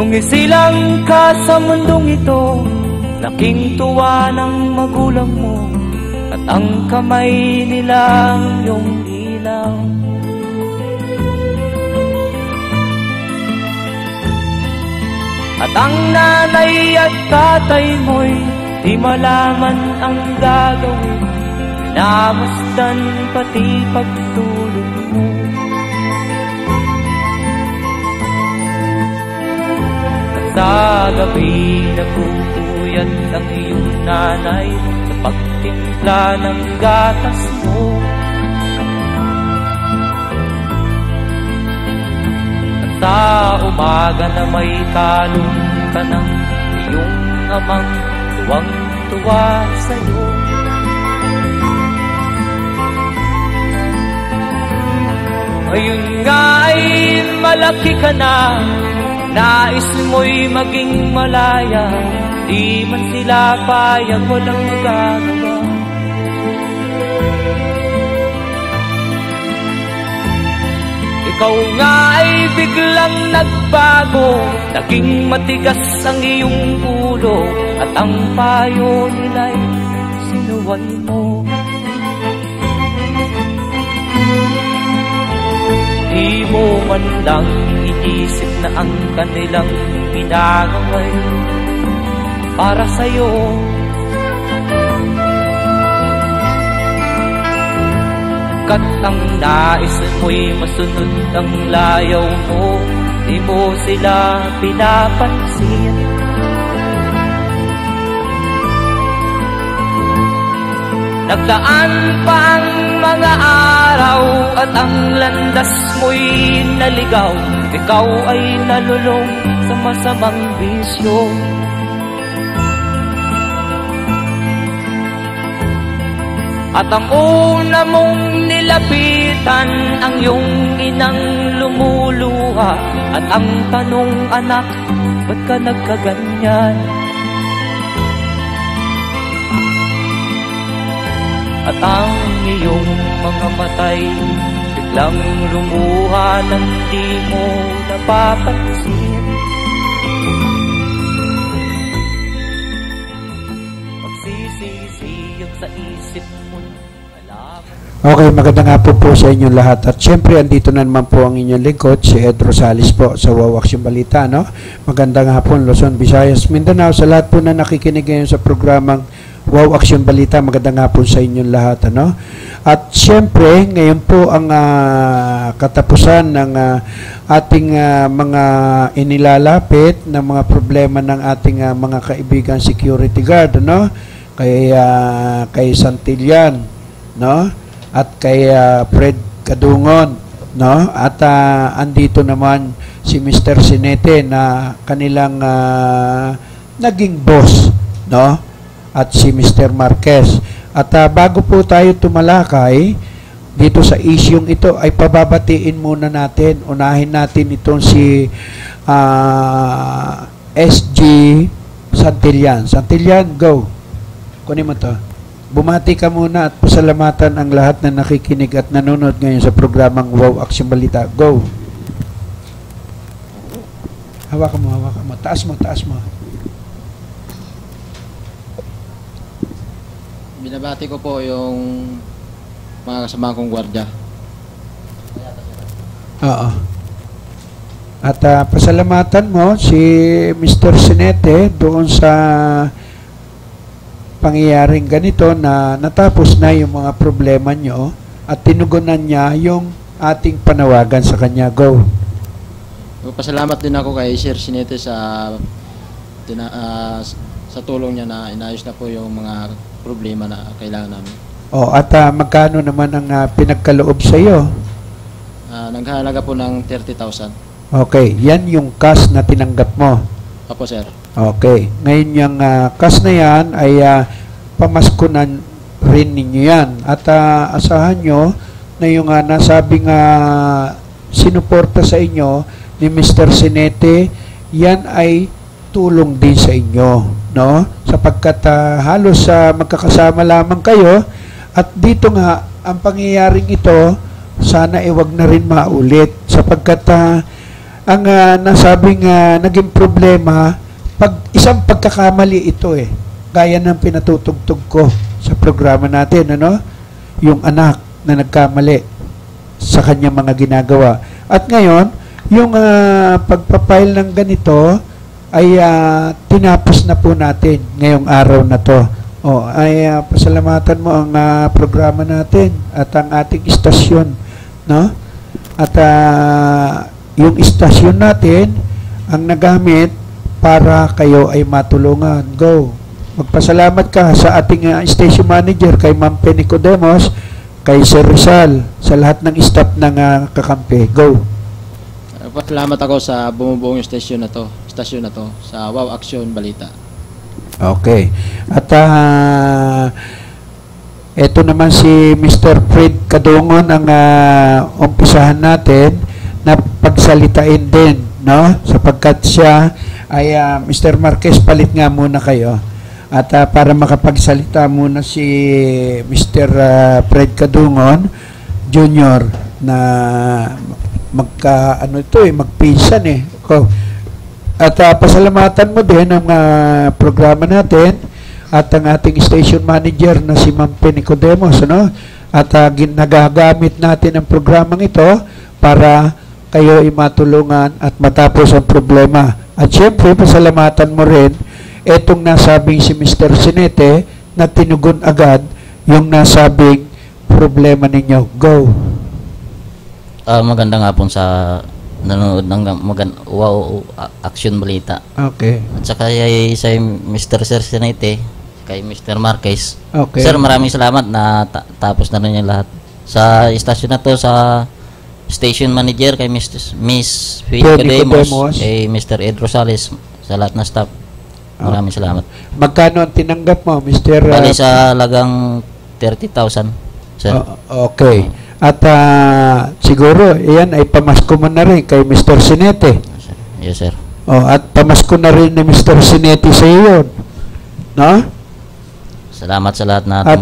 Nung isilang ka sa mundong ito, laking tuwa ng magulang mo, at ang kamay nila iyong ilaw. At ang nanay at tatay mo'y di malaman ang gagawin, namasdan pati pagtulog mo. Sa gabi nagpupuyat ang iyong nanay sa pagtimpla ng gatas mo. At sa umaga na may kalong ka ng iyong amang tuwang-tuwa sa'yo. Ngayon nga ay malaki ka na, nais mo'y maging malaya, di man sila payag, walang magagawa. Ikaw nga ay biglang nagbago, naging matigas ang iyong ulo, at ang payo nila'y sinuway mo. Di mo man lang iisip na ang kanilang ginagaway para sa'yo. Kat ang nais mo'y masunod ang layaw mo, di mo sila pinapansin. Nagdaan pa ang mga araw at ang landas mo'y naligaw, ikaw ay nalulong sa masamang bisyo. At ang una mong nilapitan ang iyong inang lumuluha, at ang tanong, anak, ba't ka nagkaganyan? At ang iyong mga matay biglang lumuha nang di mo napapansin. Magsisisiyag sa isip mo. Okay, magandang hapon po sa inyong lahat. At syempre, andito na naman po ang inyong lingkod, si Ed Rosales po sa Wow Action Balita, no? Magandang hapon, Luzon, Visayas, Mindanao, sa lahat po na nakikinig ngayon sa programang Wow Action Balita. Magandang hapon sa inyong lahat, ano? At syempre, ngayon po ang katapusan ng ating mga inilalapit na mga problema ng ating mga kaibigan security guard, ano? Kay Santillan, no? At kay Fred Kadungon, no? At andito naman si Mr. Sinete na kanilang naging boss, no? At si Mr. Marquez. At bago po tayo tumalakay dito sa isyung ito, ay pababatiin muna natin, unahin natin itong si SG Santillan. Santillan, go. Kunin mo to. Bumati ka muna at pasalamatan ang lahat na nakikinig at nanonood ngayon sa programang Wow Action Balita. Go! Hawakan mo, hawakan mo. Taas mo, taas mo. Binabati ko po yung mga kasama kong gwardiya. Oo. At pasalamatan mo si Mr. Sinete doon sa pangyayaring ganito na natapos na yung mga problema nyo at tinugunan niya yung ating panawagan sa kanya. Go. Pasalamat din ako kay Sir Sinete sa tulong niya na inayos na po yung mga problema na kailangan namin. At magkano naman ang pinagkaloob sa iyo? Naghahalaga po ng 30,000. Okay, yan yung cash na tinanggap mo. Opo, sir. Okay. Ngayon yung cash na yan ay pamaskunan rin ninyo yan. At asahan nyo na yung nasabing sinuporta sa inyo ni Mr. Sinete, yan ay tulong din sa inyo, no? Sapagkat halos magkakasama lamang kayo, at dito nga ang pangyayaring ito sana wag na rin maulit sapagkat ang nasabing naging problema, isang pagkakamali ito eh. Gaya ng pinatutugtog ko sa programa natin, ano? Yung anak na nagkamali sa kanyang mga ginagawa. At ngayon, yung pagpapile ng ganito ay tinapos na po natin ngayong araw na to. Pasalamatan mo ang programa natin at ang ating istasyon, no? At yung istasyon natin ang nagamit para kayo ay matulungan. Go! Magpasalamat ka sa ating station manager, kay Ma'am Penicodemos, kay Sir Rizal, sa lahat ng staff ng kakampi. Go! Salamat ako sa bumubuong stasyon na to, sa Wow Action Balita. Okay. At ito naman si Mr. Fred Kadungon ang umpisahan natin na pagsalitain din, no? Sapagkat siya ay Mr. Marquez, palit nga muna kayo. At para makapagsalita muna si Mr. Fred Kadungon Jr. na magpinsan eh. At pasalamatan mo din ang programa natin at ang ating station manager na si Ma'am Penicodemos, ano? At nagagamit natin ang programang ito para kayo ay matulungan at matapos ang problema. At syempre, pasalamatan mo rin etong nasabing si Mr. Sinete na tinugon agad yung nasabing problema ninyo. Go! Maganda nga po sa nanonood ng Wow Action Balita. Okay. At saka sa Mr. Sir Sinete, kay Mr. Marquez. Okay. Sir, maraming salamat na tapos na rin yung lahat. Sa istasyon na to, sa station manager, kay Miss Penicodemos, kay Mr. Ed Rosales, sa lahat na staff. Maraming salamat. Magkano ang tinanggap mo, Mr. Bali sa lagang 30,000, sir. Okay. At siguro, iyan ay pamasko mo na rin kay Mr. Sinete. Yes, sir. At pamasko na rin ni Mr. Sinete sa iyo. No? Salamat sa lahat na at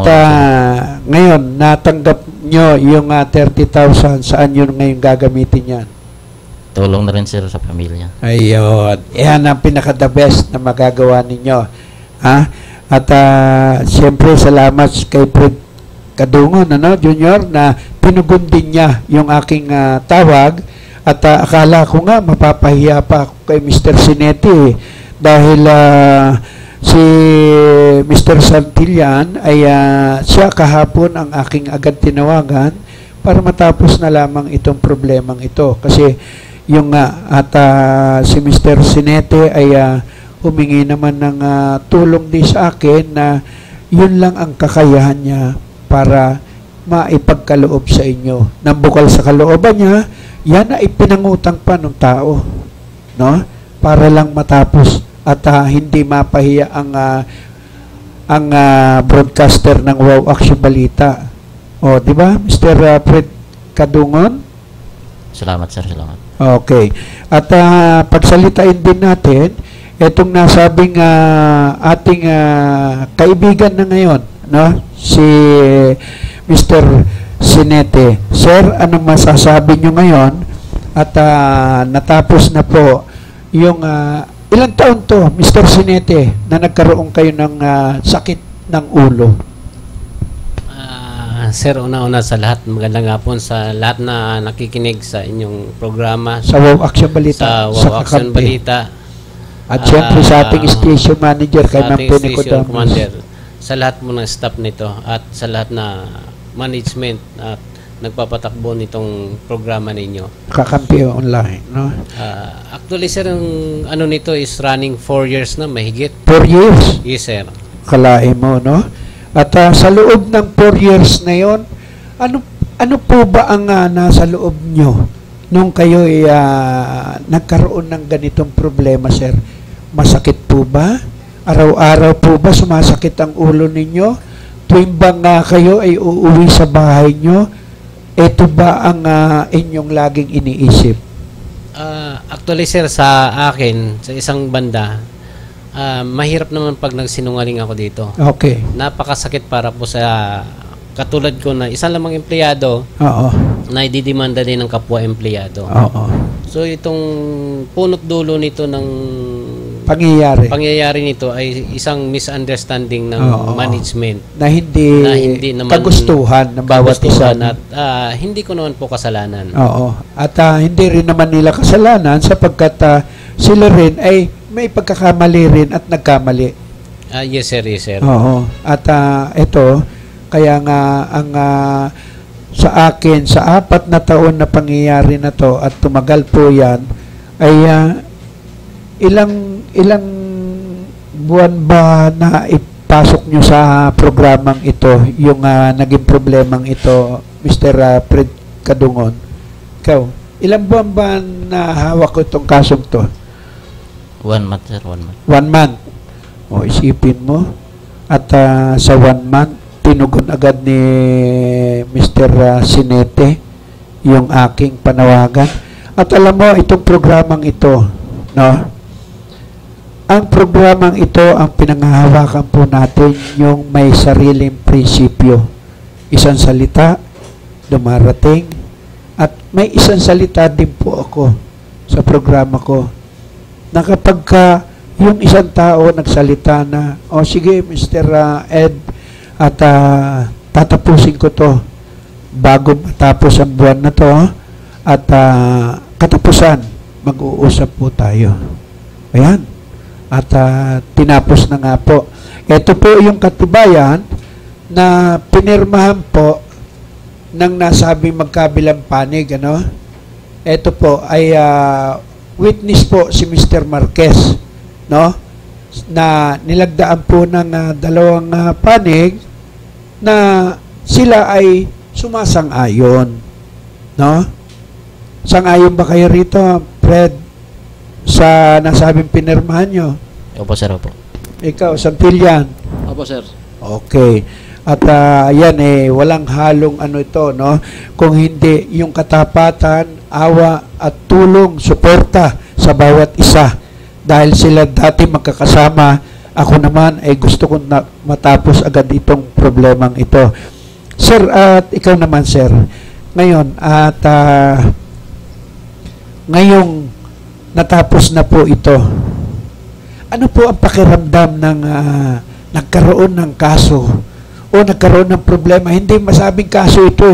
ngayon, natanggap nyo yung 30,000. Saan yun ngayon gagamitin yan? Tulong na rin, sir, sa pamilya. Ayun. Yan ang pinaka-the best na magagawa ninyo. At siyempre, salamat kay Fred Kadungon, Junior, na pinugon din niya yung aking tawag. At akala ko nga, mapapahiya pa ako kay Mr. Sinete dahil si Mr. Santillan ay siya kahapon ang aking agad tinawagan para matapos na lamang itong problemang ito. Kasi yung si Mr. Sinete ay humingi naman ng tulong din sa akin na yun lang ang kakayahan niya para maipagkaloob sa inyo. Nang bukal sa kalooban niya, yan na ipinangutang pa ng tao, no? Para lang matapos at hindi mapahiya ang broadcaster ng Wow Action Balita. Di ba, Mr. Fred Kadungon? Salamat, sir. Salamat. Okay. At pagsalitain din natin itong nasabing ating kaibigan na ngayon, no? Si Mr. Sinete. Sir, anong masasabi nyo ngayon? At natapos na po yung ilang taon to, Mr. Sinete, na nagkaroon kayo ng sakit ng ulo? Sir, una-una sa lahat, magandang hapon sa lahat na nakikinig sa inyong programa. Sa Wow Action Balita. Sa Wow Action Balita. At syempre sa ating station manager, kay Ma'am Penicodemos. Sa lahat mo ng staff nito at sa lahat na management at nagpapatakbo nitong programa ninyo. Kakampi online, no? Actually, sir, ang ano nito is running 4 years na, mahigit. 4 years? Yes, sir. Kalain mo, no? At sa loob ng 4 years na yon, ano po ba ang nasa loob nyo nung kayo nagkaroon ng ganitong problema, sir? Masakit po ba? Araw-araw po ba sumasakit ang ulo ninyo? Tuwing bang kayo ay uuwi sa bahay nyo, ito ba ang inyong laging iniisip? Actually, sir, sa akin, sa isang banda, mahirap naman pag nagsinungaling ako dito. Okay. Napakasakit para po sa katulad ko na isang lamang empleyado Oo. na ididimanda din ng kapwa empleyado. Oo. So itong punot dulo nito ng pangyayari nito ay isang misunderstanding ng management na hindi naman kagustuhan ng bawat isa at hindi ko naman po kasalanan. Oo. At hindi rin naman nila kasalanan sapagkat sila rin ay may pagkakamali rin at nagkamali. Yes sir, yes sir. Oo. At ito kaya nga ang sa akin, sa 4 na taon na pangyayari na to at tumagal po yan, ay ilang buwan ba na ipasok nyo sa programang ito, yung naging problemang ito, Mr. Fred Kadungon? Ikaw, ilang buwan ba na hawak ko itong kasong to? 1 month, sir. 1 month. 1 month. O, isipin mo. At sa 1 month, tinugon agad ni Mr. Sinete yung aking panawagan. At alam mo, itong programang ito, no? Ang programang ito, ang pinanghahawakan po natin yung may sariling prinsipyo. Isang salita, dumarating, at may isang salita din po ako sa programa ko. Na kapag yung isang tao nagsalita na, o sige, Mr. Ed, at tatapusin ko to bago matapos ang buwan na to, at katapusan mag-uusap po tayo. Ayan. At tinapos na nga po. Ito po yung katibayan na pinirmahan po ng nasabing magkabilang panig. Ano? Ito po ay witness po si Mr. Marquez, no? Na nilagdaan po ng 2 panig na sila ay sumasang-ayon. No? Sang-ayon ba kayo rito, Fred, sa nasabing pinirmahan nyo? Opo, sir. Opo. Ikaw, Santillan? Opo, sir. Okay. At yan walang halong ano ito, no? Kung hindi yung katapatan, awa at tulong, suporta sa bawat isa. Dahil sila dati magkakasama, ako naman ay gusto kong matapos agad itong problemang ito. Sir, at ikaw naman, sir, ngayon, at ngayong natapos na po ito, ano po ang pakiramdam ng nagkaroon ng kaso o nagkaroon ng problema? Hindi masabing kaso ito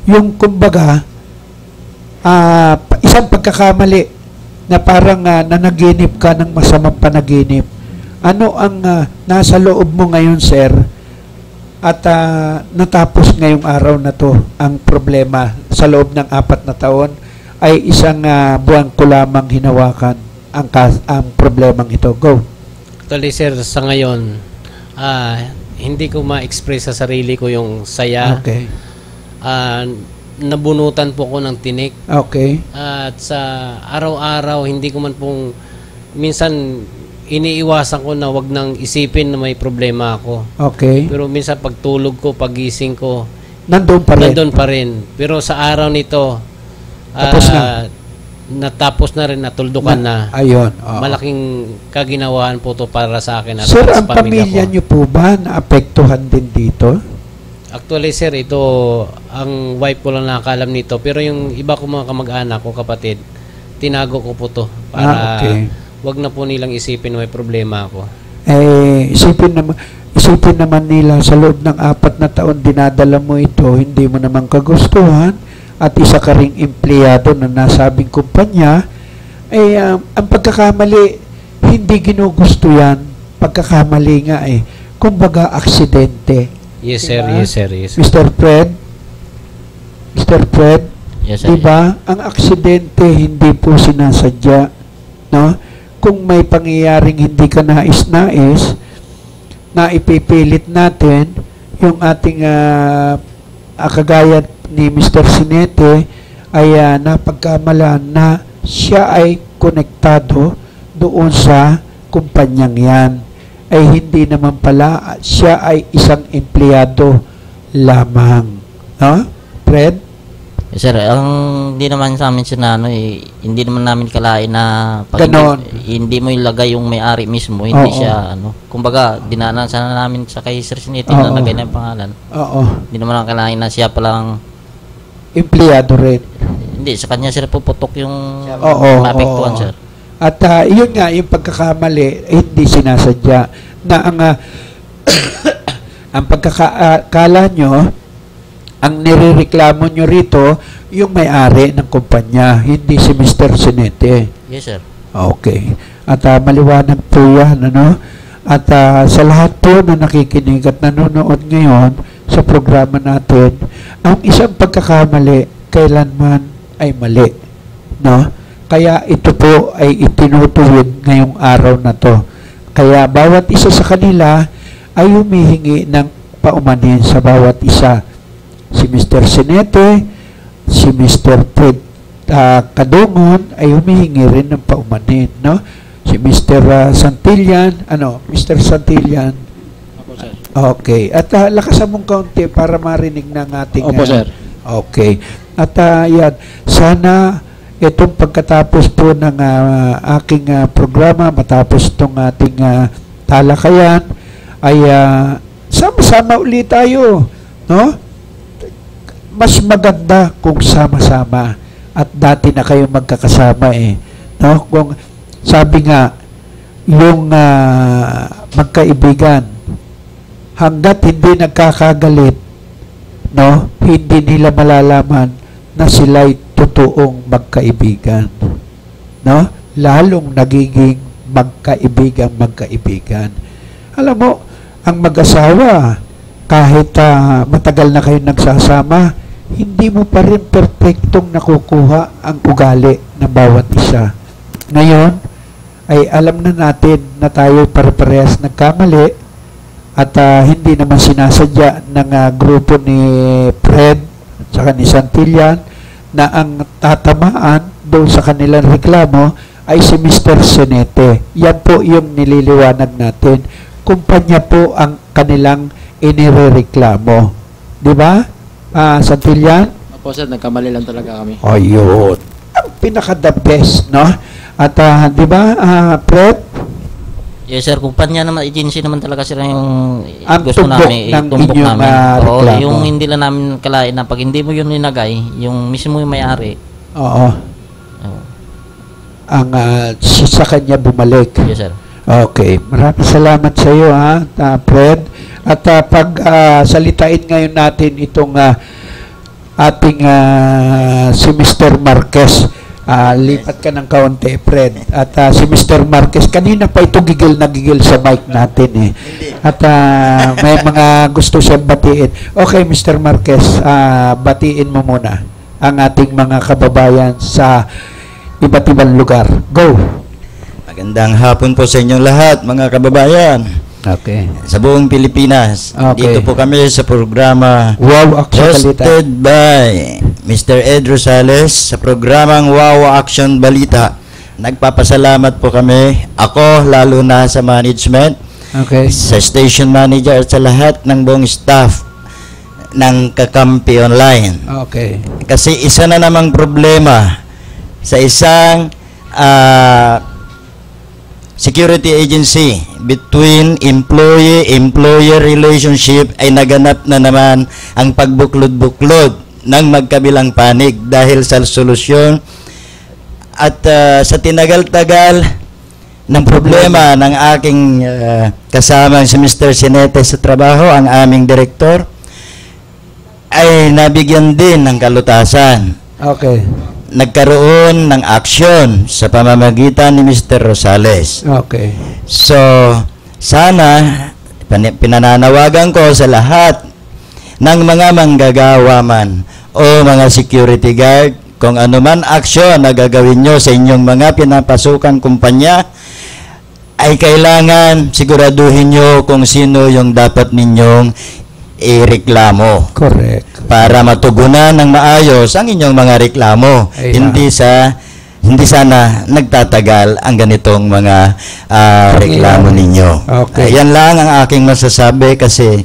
yung kumbaga isang pagkakamali na parang nanaginip ka ng masamang panaginip. Ano ang nasa loob mo ngayon, sir? At natapos ngayong araw na to ang problema sa loob ng 4 na taon ay isang buwan ko lamang hinawakan ang problemang ito. Go. Actually, sir, sa ngayon, hindi ko ma-express sa sarili ko yung saya. Okay. Nabunutan po ko ng tinik. Okay. At sa araw-araw, hindi ko man pong minsan iniiwasan ko na wag nang isipin na may problema ako. Okay. Pero minsan pagtulog ko, pagising ko, nandun pa rin. Pero sa araw nito, natapos na rin, natuldukan na. Ayun. Malaking kaginawaan po to para sa akin at sir, sa ang pamilya niyo po ba naapektuhan din dito? Actually, sir, ito, ang wife ko lang nakakalam nito. Pero yung iba ko mga kamag-anak ko, kapatid, tinago ko po to para wag na po nilang isipin may problema ako. Isipin naman nila sa loob ng 4 na taon dinadala mo ito, hindi mo naman kagustuhan at isa ka ring empleyado na nasabing kumpanya, ang pagkakamali, hindi ginugusto yan. Pagkakamali nga kumbaga aksidente. Yes, sir. Diba? Yes, sir. Yes, sir. Mr. Fred? Yes, sir. Diba? Ang aksidente hindi po sinasadya. No? Kung may pangyayaring hindi ka nais-nais, na ipipilit natin yung ating kagaya ni Mr. Sinete ay napagkamalan na siya ay konektado doon sa kumpanyang yan. Ay hindi naman pala siya ay isang empleyado lamang. No? Fred? Yes, sir, hindi naman sa amin sinano hindi naman namin kalain na hindi mo ilagay yung may-ari mismo, hindi siya kumbaga dinanan sana namin sa kay Sir Sinete na lagay na yung pangalan. Hindi naman kalain na siya palang empleyado rin. Hindi, sa kanya sir puputok yung Oo, maapektuhan, oo. sir. At yun nga, yung pagkakamali, hindi sinasadya na ang ang pagkakala nyo, ang nirereklamo nyo rito, yung may-ari ng kumpanya, hindi si Mr. Sinete. Yes, sir. Okay. At maliwanag po yan, ano? At sa lahat po na nakikinig at nanonood ngayon sa programa natin, ang isang pagkakamali, kailanman ay mali. No? Kaya ito po ay itinutuwid ngayong araw na to. Kaya bawat isa sa kanila ay humihingi ng paumanhin sa bawat isa. Si Mr. Sinete, si Mr. Fred Kadungon ay humihingi rin ng paumanhin. No? Si Mr. Santillan, Mr. Santillan. Opo, sir. Okay. At lakasan mong kaunti para marinig ng ating... Opo, sir. Okay. At yan, sana itong pagkatapos po ng aking programa, matapos itong ating talakayan, ay sama-sama ulit tayo. No? Mas maganda kung sama-sama. At dati na kayo magkakasama eh. No? Kung sabi nga, yung magkaibigan, hanggat hindi nagkakagalit, no, hindi nila malalaman na sila'y totoong magkaibigan. No? Lalong nagiging magkaibigan. Alam mo, ang mag-asawa, kahit matagal na kayo nagsasama, hindi mo pa rin perfectong nakukuha ang ugali ng bawat isa. Ngayon, ay alam na natin na tayo pare-parehas nagkamali at hindi naman sinasadya ng grupo ni Fred at saka ni Santillan na ang tatamaan doon sa kanilang reklamo ay si Mr. Sinete. Yan po yung nililiwanag natin. Kumpanya po ang kanilang inirereklamo. Di ba, Santillan? Opo, sir, nagkamali lang talaga kami. Ayun. Ang pinaka-the best, no? At di ba, Fred? Yes, sir. Kumpanya naman, agency naman talaga sila yung Ang gusto tumbok namin. ng Tumbok inyong, namin. Oo, reklamo. yung hindi lang namin kalain na pag hindi mo yun linagay, yung mismo yung may-ari. Oo. Oo. Ang sa kanya bumalik. Yes, sir. Okay. Maraming salamat sa iyo, Fred. At pag salitain ngayon natin itong ating si Mr. Marquez. Lipat ka ng kaunti, Fred. At si Mr. Marquez, kanina pa ito gigil sa mic natin eh. At may mga gusto siyang batiin. Okay, Mr. Marquez, batiin mo muna ang ating mga kababayan sa iba't ibang lugar. Go! Magandang hapon po sa inyong lahat, mga kababayan. Okay. Sa buong Pilipinas. Okay. Dito po kami sa programa Wow, Action Balita. hosted by Mr. Ed Rosales sa programang Wow Action Balita. Nagpapasalamat po kami, ako lalo na sa management, Okay. sa station manager at sa lahat ng buong staff ng Kakampi Online. Okay. Kasi isa na namang problema sa isang security agency between employee-employer relationship ay naganap na naman ang pagbuklod-buklod ng magkabilang panig dahil sa solusyon at sa tinagal-tagal ng problema ng aking kasama si Mr. Sinete sa trabaho, ang aming direktor, ay nabigyan din ng kalutasan. Okay. Nagkaroon ng aksyon sa pamamagitan ni Mr. Rosales. Okay. So, sana pinananawagan ko sa lahat ng mga manggagawa man o mga security guard, kung anuman aksyon na gagawin nyo sa inyong mga pinapasukan kumpanya, ay kailangan siguraduhin nyo kung sino yung dapat ninyong ireklamo. Correct. Para matugunan ng maayos ang inyong mga reklamo. Ayan. Hindi sana nagtatagal ang ganitong mga reklamo ninyo. Okay. Yan lang ang aking masasabi kasi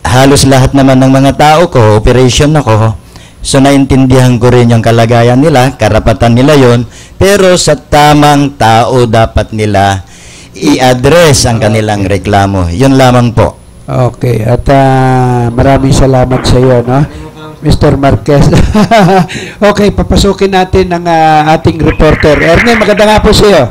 halos lahat naman ng mga tao ko, operation ako, so naintindihan ko rin yung kalagayan nila, karapatan nila yon, pero sa tamang tao dapat nila i-address ang kanilang reklamo. Yun lamang po. Okay. At maraming salamat sa iyo, no? Mr. Marquez. Okay, papasukin natin ang ating reporter. Ernie, magandang hapon sa iyo.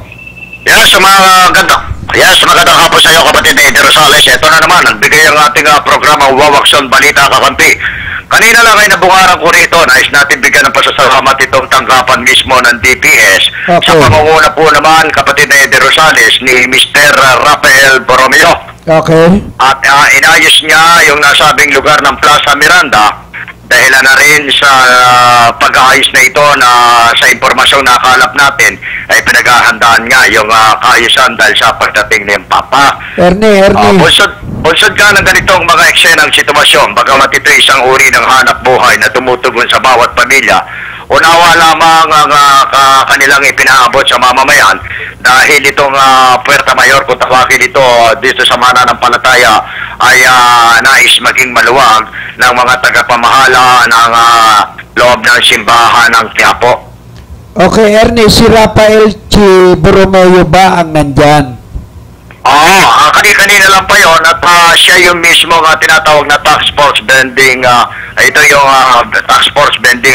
Magandang hapon sa iyo, kapatid na Eddie Rosales. Ito na naman, nagbigay ang ating programa Wawaksyon Balita Kakampi. Kanina lang ay nabungaran ko rito, nais natin bigyan ng pasasalamat itong tanggapan mismo ng DPS. Okay. Sa pangunguna po naman, kapatid na Eddie Rosales, ni Mr. Rafael Borromeo. Okay. At inayos niya yung nasabing lugar ng Plaza Miranda dahil na rin sa pag-aayos na ito na sa impormasyong nakalap natin ay pinaghahandaan nga yung kaayusan dahil sa pagdating ng Papa. Ernie. Bunsod ka ng ganitong mga eksenang sitwasyon, bagamat ito isang uri ng hanap buhay na tumutugon sa bawat pamilya, unawa lamang ang kanilang ipinaabot sa mamamayan dahil itong Puerta Mayor, kung tawagin ito dito sa mananampalataya, ay nais maging maluwag ng mga tagapamahala ng loob ng simbahan ng Quiapo. Okay, Ernie, si Rafael Borromeo ba ang nandyan? Oo, kanina lang pa yon at siya yung mismo tinatawag na tax force bending. Ito yung tax force bending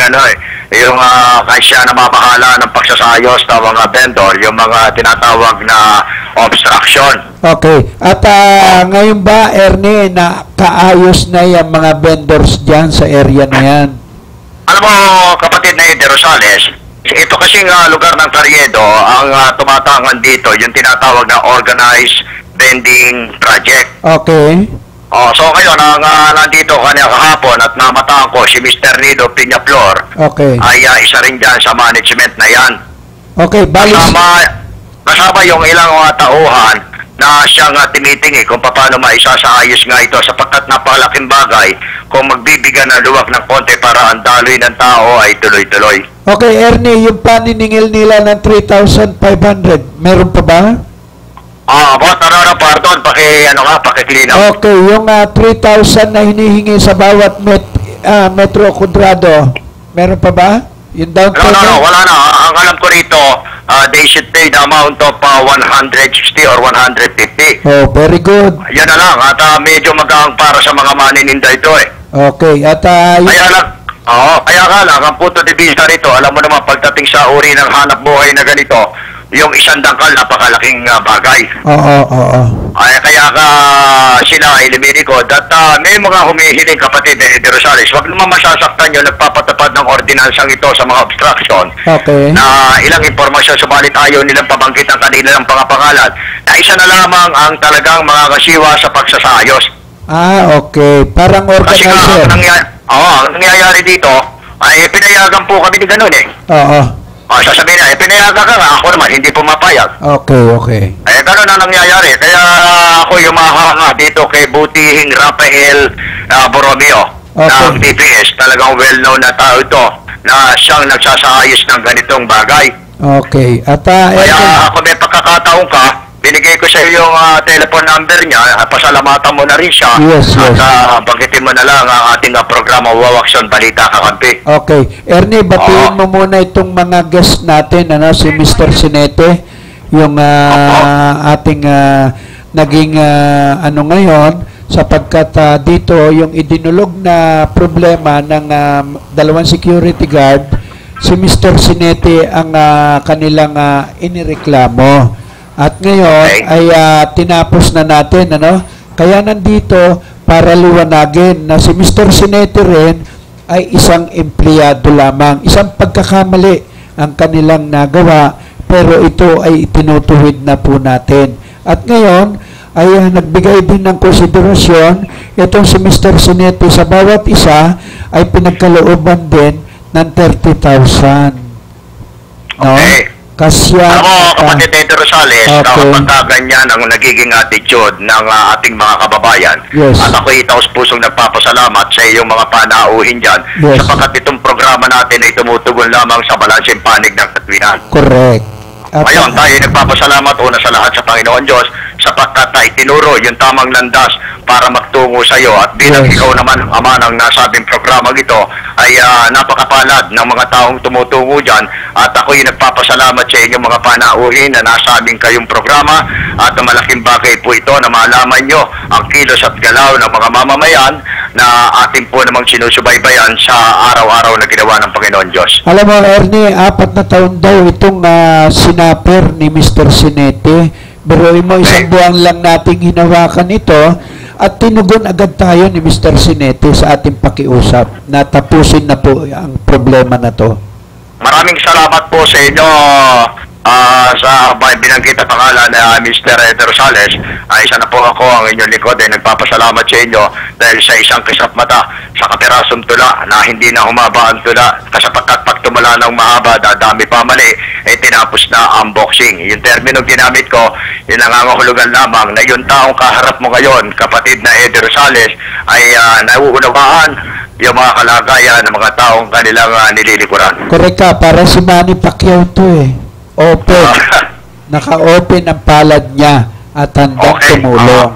yung siya na mamahala ng pagsasayos ng mga vendor, yung mga tinatawag na obstruction. Okay. At ngayon ba, Ernie, na kaayos na yung mga vendors dyan sa area na yan? Alam mo, kapatid na Eddie Rosales, ito kasing lugar ng Carriedo, ang tumatangan dito, yung tinatawag na organized vending project. Okay. So ngayon, nandito kanya kahapon at namataan ko si Mr. Nido Piñaflor. Okay. Ay isa rin dyan sa management na yan. Okay, balis. Kasama yung ilang tauhan na siyang tinitingi kung paano maisasaayos nga ito sapagkat napakalaking bagay kung magbibigyan ng luwag ng konti para ang daloy ng tao ay tuloy-tuloy. Okay, Ernie, yung paniningil nila ng 3,500, meron pa ba? Boss, pardon, paki-clean up. Okay, yung 3,000 na hinihingi sa bawat metro kwadrado, meron pa ba? Yung down payment? No, wala na. Ang alam ko rito, they should pay the amount of 160 or 150. Oh, very good. Yan na lang. At medyo magaang para sa mga manininda ito eh. Okay, at kaya nga lang, ang punto de vista rito, alam mo naman, pagdating sa uri ng hanap buhay na ganito, yung isang dangkal, napakalaking bagay. Oo. Kaya sila ay lumilikod at may mga humihiling, kapatid na Eddie Rosales, wag naman masasaktan yung nagpapatupad ng ordinansang ito sa mga obstruction. Okay. Na ilang impormasyon, subalit ayaw nilang pabanggit ang kanilang pangapangalan, na isa na lamang ang talagang mga kasiwa sa pagsasayos. Okay. Parang Kasi organizer. ang nangyayari dito, ay pinayagan po kami ni ganun eh. Oo. Sasabihin na, pinayagan ka nga, ako naman, hindi pumapayag. Okay. Ganun ang nangyayari. Kaya ako yumahanga dito kay butihing Rafael Borromeo ng DPS. Talagang well-known na tao ito na siyang nagsasaayos ng ganitong bagay. Okay. At kaya ako may pagkakataon ka, binigay ko sa iyo yung telephone number niya, pasalamatan mo na rin siya. Yes. At banggitin mo na lang ang ating programa Wawaksyon Balita Kakampi. Okay. Ernie, batiin mo muna itong mga guest natin, si Mr. Sinete, yung ating naging ngayon, sapagkat dito yung idinulog na problema ng dalawang security guard, si Mr. Sinete ang kanilang inireklamo. At ngayon ay tinapos na natin, Kaya nandito para liwanagin na si Mr. Sinete rin ay isang empleyado lamang. Isang pagkakamali ang kanilang nagawa, pero ito ay itinutuwid na po natin. At ngayon ay nagbigay din ng konsiderasyon itong si Mr. Sinete sa bawat isa ay pinagkalooban din ng 30,000. Okay. Kasya. Ako, kapatid Eddie Rosales, kapag ganyan ang nagiging attitude ng ating mga kababayan. Yes. At ako'y taos-pusong nagpapasalamat sa iyong mga panauhin dyan. Yes. Sapagkat itong programa natin ay tumutugon lamang sa balanseng panig ng katwiran. Correct. Ngayon, tayo nagpapasalamat una sa lahat sa Panginoon Diyos sa sapagkat itinuro yung tamang landas para magtungo sa iyo. At bilang ikaw naman ang ama ng nasabing programang ito, ay napakapalad ng mga taong tumutungo dyan. At ako'y nagpapasalamat sa inyo mga panauhin na nasabing kayong programa. At malaking bagay po ito na malaman nyo ang kilos at galaw ng mga mamamayan na ating po namang sinusubaybayan sa araw-araw na ginawa ng Panginoon Diyos. Alam mo, Ernie, 4 na taon daw itong sinaper ni Mr. Sinete. Biruin mo, isang buwan lang nating hinawakan ito at tinugon agad tayo ni Mr. Sinete sa ating pakiusap na tapusin na po ang problema na to. Maraming salamat po sa inyo sa binanggit na pangalan na Mr. Rosales. Isa na po ako ang inyong likod ay nagpapasalamat sa inyo dahil sa isang kisap mata sa kapirasong tula na hindi na humaba ang tula kasapagkat pag tumula ng mahaba dadami pa mali tinapos na unboxing. Yung termino ginamit ko, yung nangangahulugan lamang na yung taong kaharap mo ngayon, kapatid na Eddie Rosales, ay nauunawaan yung mga kalagayan ng mga taong kanilang nililikuran. Correct ka, para si Manny Pacquiao to open. Naka-open ang palad niya at handang tumulong.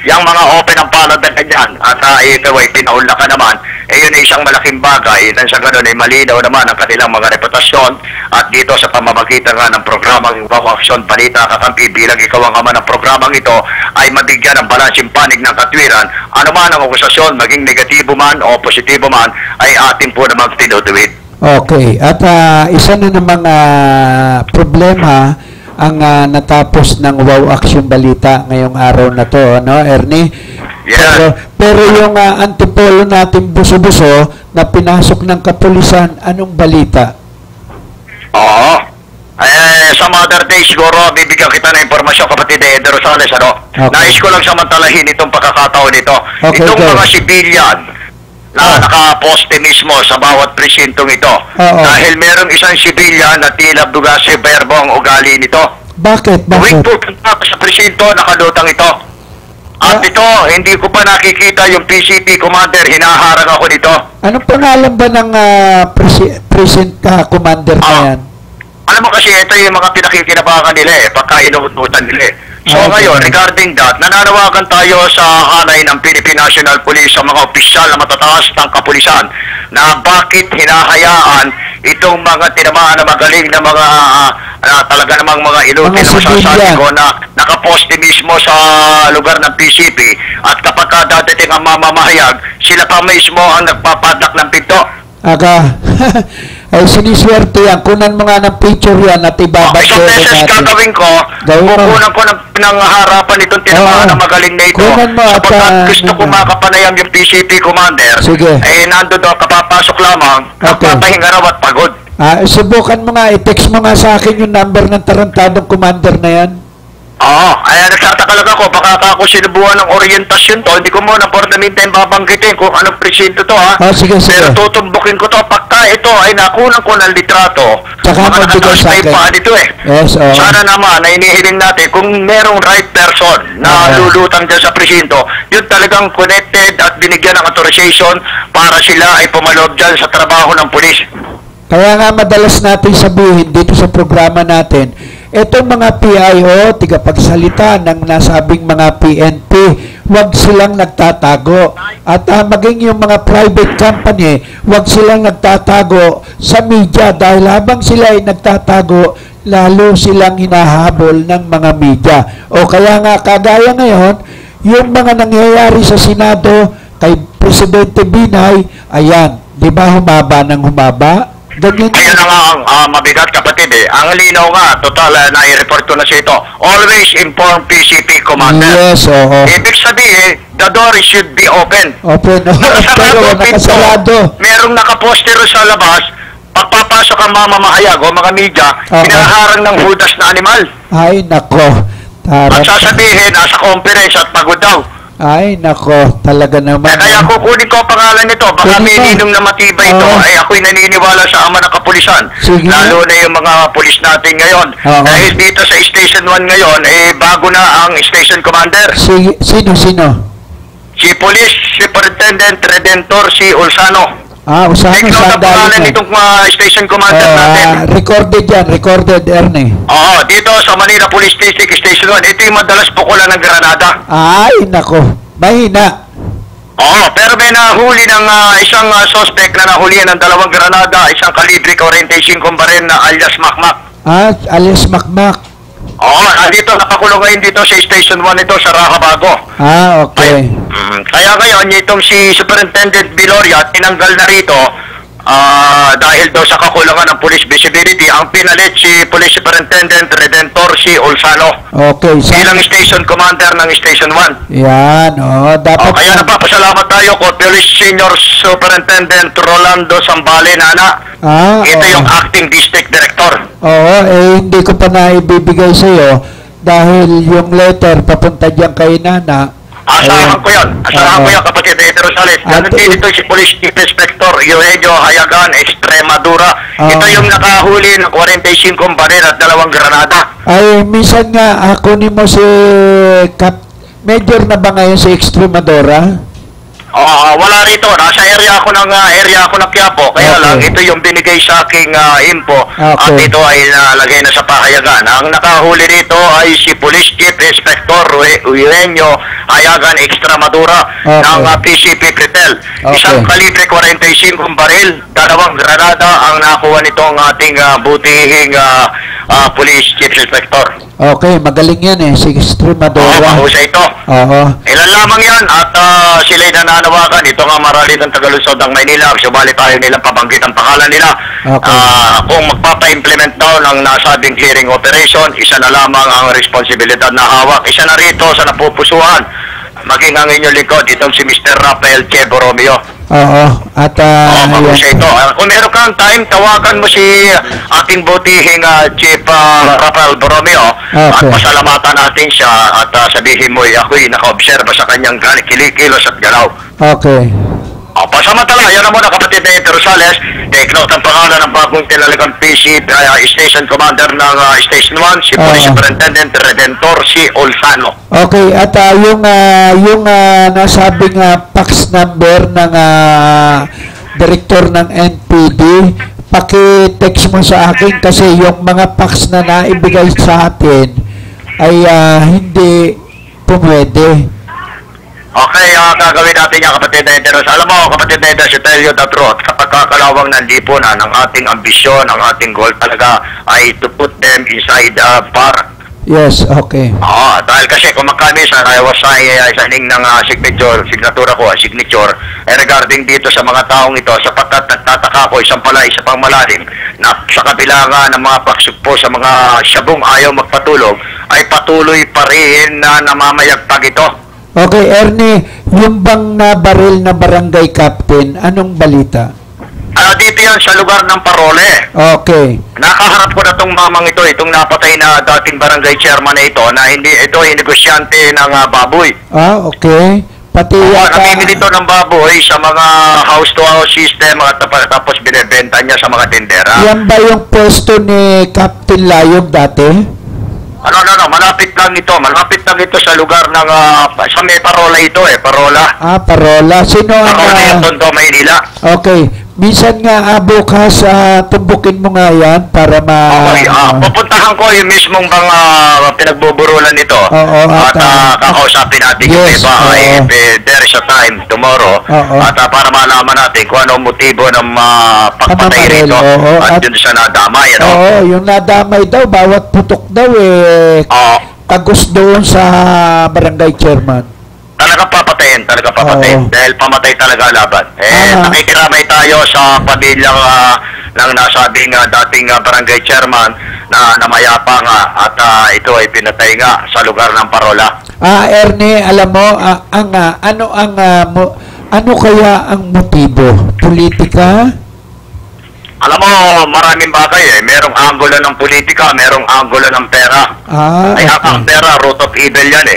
Yung mga open ang palad na ganyan at ito ay pinaula ka naman, yun ay isang malaking bagay. Nang sa ganun ay malinaw naman ang kanilang mga reputasyon at dito sa pamamagitan nga ng programang Wow Aksyon Balita Kakampi, bilang ikaw ang ama ng programang ito, ay mabigyan ng balansing panig ng katwiran. Ano man ang akusasyon, maging negatibo man o positibo man, ay atin po namang tinutuwid. Okay. At isa na namang problema ang natapos ng Wow Action Balita ngayong araw na to, no, Ernie? Yeah. Pero yung antipolo natin buso-buso na pinasok ng kapulisan, anong balita? Oo. Sa Mother Day siguro, bibigyan kita ng informasyon, kapatid Eddie Rosales, ano? Okay. Nais ko lang samantalahin itong pagkakataon ito. Okay, itong mga sibilyan na nakaposte mismo sa bawat presintong ito. Dahil merong isang sibilyan na tila bugasi verbo ang ugali nito. Bakit? Tuwing pupunta sa presinto, nakalutang ito. At ito, hindi ko pa nakikita yung PCP commander, hinaharang ako nito. Anong pangalan ba ng precinct commander na yan? Alam mo kasi, ito yung mga pinakikinabangan nila pagka inuututan nila So ngayon, regarding that, nananawagan tayo sa hanay ng Philippine National Police sa mga opisyal na matataas ng kapulisan na bakit hinahayaan itong mga tinamaan na magaling na mga talaga namang mga inutil na masasabi ko na nakaposte mismo sa lugar ng PCP at kapag dadating ang mamamahayag, sila pa mismo ang nagpapadlak ng pinto. Aga, ay siniswerte yan. Kunan mo nga ng picture yan at ibabay ko natin. Gagawin ko, kukunan ko ng harapan itong tinamaan na magaling na ito. Sapagkat gusto ko makapanayam yung PCP commander. Sige. Nando doon, kapapasok lamang, nagpapahinga raw at pagod. Subukan mo nga, i-text mo nga sa akin yung number ng tarantadong commander na yan. Oo, nagtataka lang ako, baka ako sinubuhan ng orientasyon to, hindi ko muna for the meantime babanggitin kung anong presinto to sige. Pero tutumbukin ko to, pagka ito ay nakunan ko ng litrato, saka magbigay sa akin. Yes, sana naman, na inihiling natin, kung merong right person na lulutang dyan sa presinto, yun talagang connected at binigyan ng authorization para sila ay pumaloob dyan sa trabaho ng pulis. Kaya nga madalas natin sabihin dito sa programa natin, itong mga PIO, tigapagsalita ng nasabing mga PNP, huwag silang nagtatago. At maging yung mga private company, huwag silang nagtatago sa media dahil habang sila ay nagtatago, lalo silang hinahabol ng mga media. O kaya nga, kagaya ngayon, yung mga nangyayari sa Senado kay Presidente Binay, ayan, di ba humaba ng humaba? Ayun na nga ang mabigat, kapatid Ang linaw nga, total na-report ko na siya ito. Always inform PCP commander. Yes, ibig sabihin, the door should be open. Open. Pero nakasalado. Merong nakaposter sa labas, pagpapasok ang mamamahayag o mga media, pinaharang ng hudas na animal. Ay, nako. At sasabihin, nasa conference at pagod daw. Ay, nako, talaga naman. Kaya kukunin ko ang pangalan nito. Baka may ninong na matibay ito. Ay, ako'y naniniwala sa ama ng kapulisan. Sige. Lalo na yung mga pulis natin ngayon. Dahil dito sa Station 1 ngayon, bago na ang Station Commander. Sino? Si Police Superintendent Redentor si Ulsano. Usano, Take note ang pangalan nitong station commander natin. Recorded yan, recorded, Ernie. Oo, dito sa Manila Police District Station 1, ito yung madalas pukulan ng granada. Ay, nako, mahina. Oo, pero may nahuli ng isang suspect na nahulihan ng 2 granada, isang kalibre 45 baril na alias Makmak. Alias Makmak. Oo, dito, nakakulong ngayon dito sa Station 1 ito sa Rahabago. Okay. Kaya ngayon, itong si Superintendent Viloria, tinanggal na rito dahil daw sa kakulangan ng police visibility, ang pinalit si Police Superintendent Redentor si Olsano. Okay. Bilang Station Commander ng Station 1. Yan, dapat... Kaya nagpapasalamat tayo ko, Police Senior Superintendent Rolando Sambale, Nana. Ito yung Acting District Director. Hindi ko pa naibibigay sa iyo dahil yung letter papunta diyan kay Nana. Asahan ko yan. Asahan ko yan, kapatid Edro Rosales. Ganun din ito si Police Chief Inspector Eugenio Hayagan, Extremadura. Ito yung nakahuli ng 45 baril at 2 granada. Ay, minsan nga, kunin mo si Major na ba ngayon si Extremadura? Wala rito. Nasa area ako ng Quiapo. Kaya lang, ito yung binigay sa aking info. At ito ay nalagay na sa pahayagan. Ang nakahuli rito ay si Police Chief Inspector Eugenio Hayagan, Extremadura ng PCP Pretel. Isang kalibre 45 baril, 2 granada ang nakuha nitong ating butihing Police Chief Inspector. Okay, magaling yan si Extremadura. Mahusay ito. Ilan lamang yan at sila'y nananawagan. Ito nga marali ng Tagalunsod ng Maynila. Subali tayo nilang pabanggit ang pangalan nila. Kung magpapa-implement daw ng nasabing clearing operation, isa na lamang ang responsibilidad na hawak. Isa na rito sa napupusuhan. Maging ang inyong lingkod, itong si Mr. Rafael Che Borromeo. At mahusay ito. Kung meron kang time, tawagan mo si ating butihing Chief Rafael Borromeo at pasalamatan natin siya at sabihin mo, ako'y naka-observa sa kanyang kilikilos at galaw. Okay. Pasamantala, yan na muna kapatid na Edro Rosales. Take note ang pangalan ng bagong tinalagang PC Station Commander ng Station 1, si Police Superintendent Redentor si Olsano. Okay, at yung nasabing fax number ng Director ng NPD, paki-text mo sa akin kasi yung mga fax na naibigay sa atin ay hindi pumwede. Okay, gagawin natin yan kapatid na Edro. Alam mo kapatid na Edro, to tell you the truth, kapag kakalawang ng lipunan, ang ating ambisyon, ang ating goal talaga ay to put them inside the bar. Yes, okay. Dahil kasi kung magkamisa, I was signing ng signatura ko, signature, regarding dito sa mga taong ito, sapagkat nagtataka ko, isang pang malalim, na sa kabila nga ng mga pagsugpo sa mga syabong ayaw magpatulog, ay patuloy pa rin na namamayagpag ito. Okay, Ernie, yung bang baril na barangay captain, anong balita? Dito yan sa lugar ng Parole. Okay. Nakaharap ko na itong mamang ito, itong napatay na dating barangay chairman na ito, na ito ay negosyante ng baboy. Okay. Pati namimili ito ng baboy sa mga house-to-house system at tapos binibenta niya sa mga tindera. Yan ba yung pwesto ni Captain Layog dati? Malapit lang ito sa lugar ng sa may Parola ito Parola. Parola. Sino ang Parola yung Tondo, Maynila. Okay. Minsan nga bukas tumbukin mo nga yan para pupuntahan ko yung mismong mga pinagbuburulan nito. At kakausapin natin yes, if there is a time tomorrow at para malaman natin kung ano ang motibo ng pagpatay rito at yun sa nadamay. Yung nadamay daw, bawat putok daw tagos doon sa barangay chairman. Talaga papatayin. Dahil pamatay talaga laban. Nakikiramay tayo sa pamilyang ng nasabing dating barangay chairman na namayapa nga at ito ay pinatay nga sa lugar ng Parola. Ernie, alam mo, ano kaya ang motibo? Politika? Alam mo, maraming bagay merong anggulo ng politika, merong anggulo ng pera. Okay. Ang pera, root of evil yan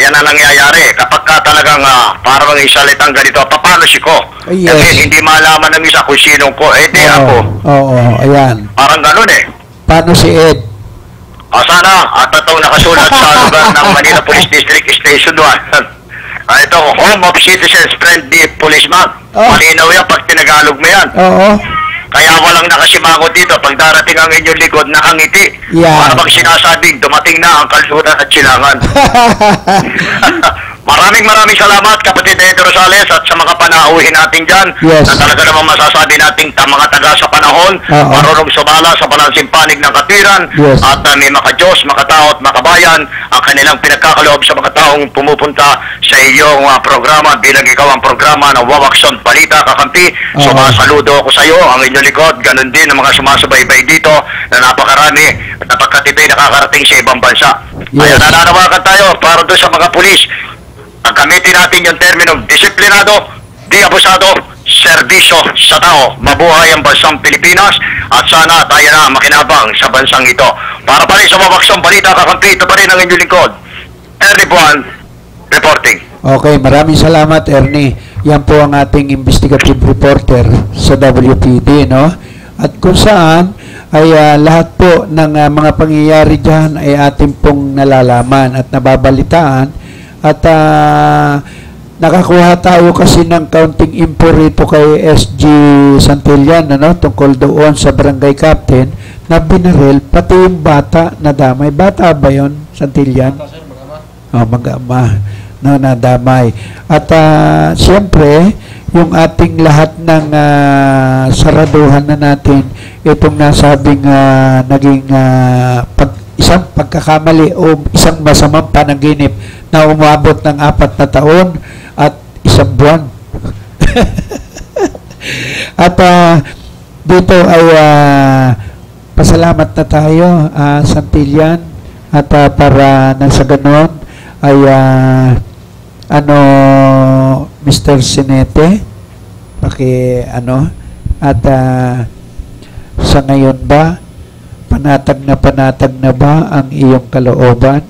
kaya na nangyayari. Kapag ka talagang parang isalitang ganito, paano si Ko? Yes. Kasi hindi malaman ng isa kung sinong Ko. Ako. Ayan. Parang ganun Paano si Ed? Sana, at itong nakasulat sa lugar ng Manila Police District Station 1. Ito, Home of Citizens Friendly Policeman. Oh. Malinaw yan pag tinagalog mo yan. Oo. Kaya walang nakasimangot dito. Pag darating ang inyong likod, nakangiti. Yeah. Para bang sinasabing, dumating na ang kalusutan at silangan. Maraming salamat, Kapatid Edo Rosales, at sa mga panauhin natin dyan. Yes. Na talaga namang masasabi nating mga taga sa panahon, marunong sumala sa balansing panig ng katwiran, Yes. at may makadiyos, makatao at makabayan ang kanilang pinagkakaloob sa mga taong pumupunta sa iyong programa bilang ikaw ang programa ng Wawakson Balita Kakampi. Sumasaludo ako sa iyo, ang inyong likod, ganun din ang mga sumasabay-bay dito na napakarami at napagkatibay nakakarating sa ibang bansa. Yes. Kaya nananawagan tayo para doon sa mga pulis. Ang gamitin natin yung terminong disiplinado, di abusado, serbisyo sa tao. Mabuhay ang bansang Pilipinas at sana tayo na makinabang sa bansang ito. Para pa rin sa Wawaksong Balita Kakampi, ito pa rin ang inyong lingkod, Ernie Buwan, reporting. Okay, maraming salamat, Ernie. Yan po ang ating investigative reporter sa WPD, no? At kung saan ay lahat po ng mga pangyayari dyan ay ating pong nalalaman at nababalitaan. At nakakuha tayo kasi ng counting info rito kay SG Santillan, ano, tungkol doon sa barangay captain na binaril pati yung bata na damay. Bata ba yun, Santillan? Mag-ama. No, nadamay. At siyempre, yung ating lahat ng saraduhan na natin, itong nasabing naging isang pagkakamali o isang masamang panaginip na umabot ng 4 na taon at 1 buwan. At dito ay pasalamat na tayo, Santillan, at para nang sa ganon ay Mr. Sinete, at sa ngayon ba panatag na ba ang iyong kalooban?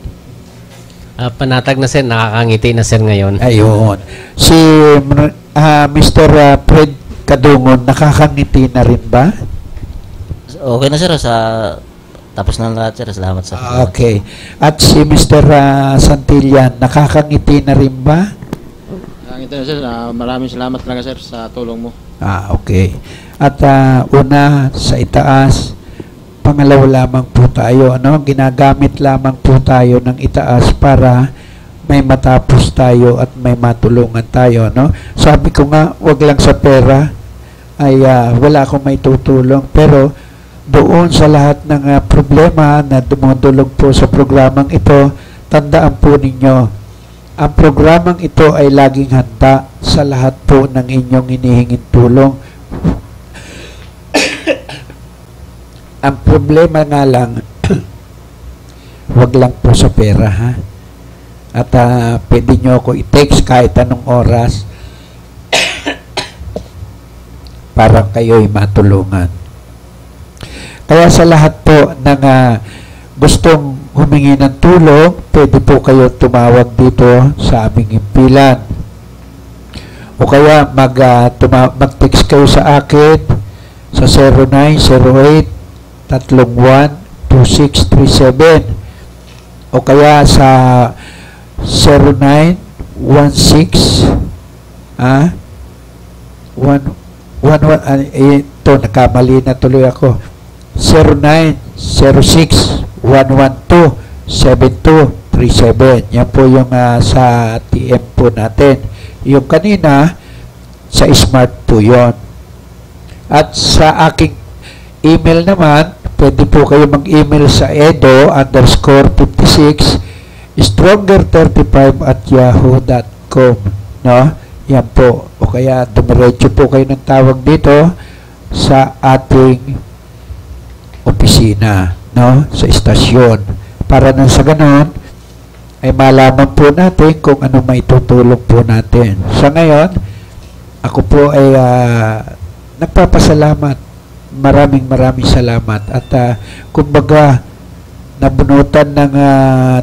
Panatag na, sir. Nakakangiti na, sir, ngayon. Ayun. Si Mr. Fred Kadungon, nakakangiti na rin ba? Okay na, sir. Tapos na lahat, sir. Salamat, sir. Okay. At si Mr. Santillan, nakakangiti na rin ba? Nakakangiti na, sir. Maraming salamat talaga, sir, sa tulong mo. Okay. At una, sa itaas, pangalawa lamang po tayo, ano? Ginagamit lamang po tayo ng itaas para may matapos tayo at may matulungan tayo, no? Sabi ko nga, wag lang sa pera ay wala akong may tutulong, pero doon sa lahat ng problema na dumudulog po sa programang ito, tandaan po ninyo, ang programang ito ay laging handa sa lahat po ng inyong hinihinging tulong. Ang problema nga lang, wag lang po sa pera, ha? At pwede nyo ako i-text kahit anong oras para kayo'y matulungan. Kaya sa lahat po ng gustong humingi ng tulong, pwede po kayo tumawag dito sa aming impilan. O kaya mag-text kayo sa akin sa 0908 312637 o kaya sa 0916 ito nakamali na tuloy ako, 0906-112-7237. Yan po yung sa TM po natin. Yung kanina sa smart po yon. At sa aking email naman, pwede po kayo mag-email sa edo_56 stronger35@yahoo.com, no? Yan po. O kaya dumiretso po kayo ng tawag dito sa ating opisina, no? Sa istasyon. Para nang sa ganon ay malaman po natin kung ano may tutulong po natin. Sa ngayon, ako po ay nagpapasalamat. Maraming salamat. At kumbaga, nabunutan ng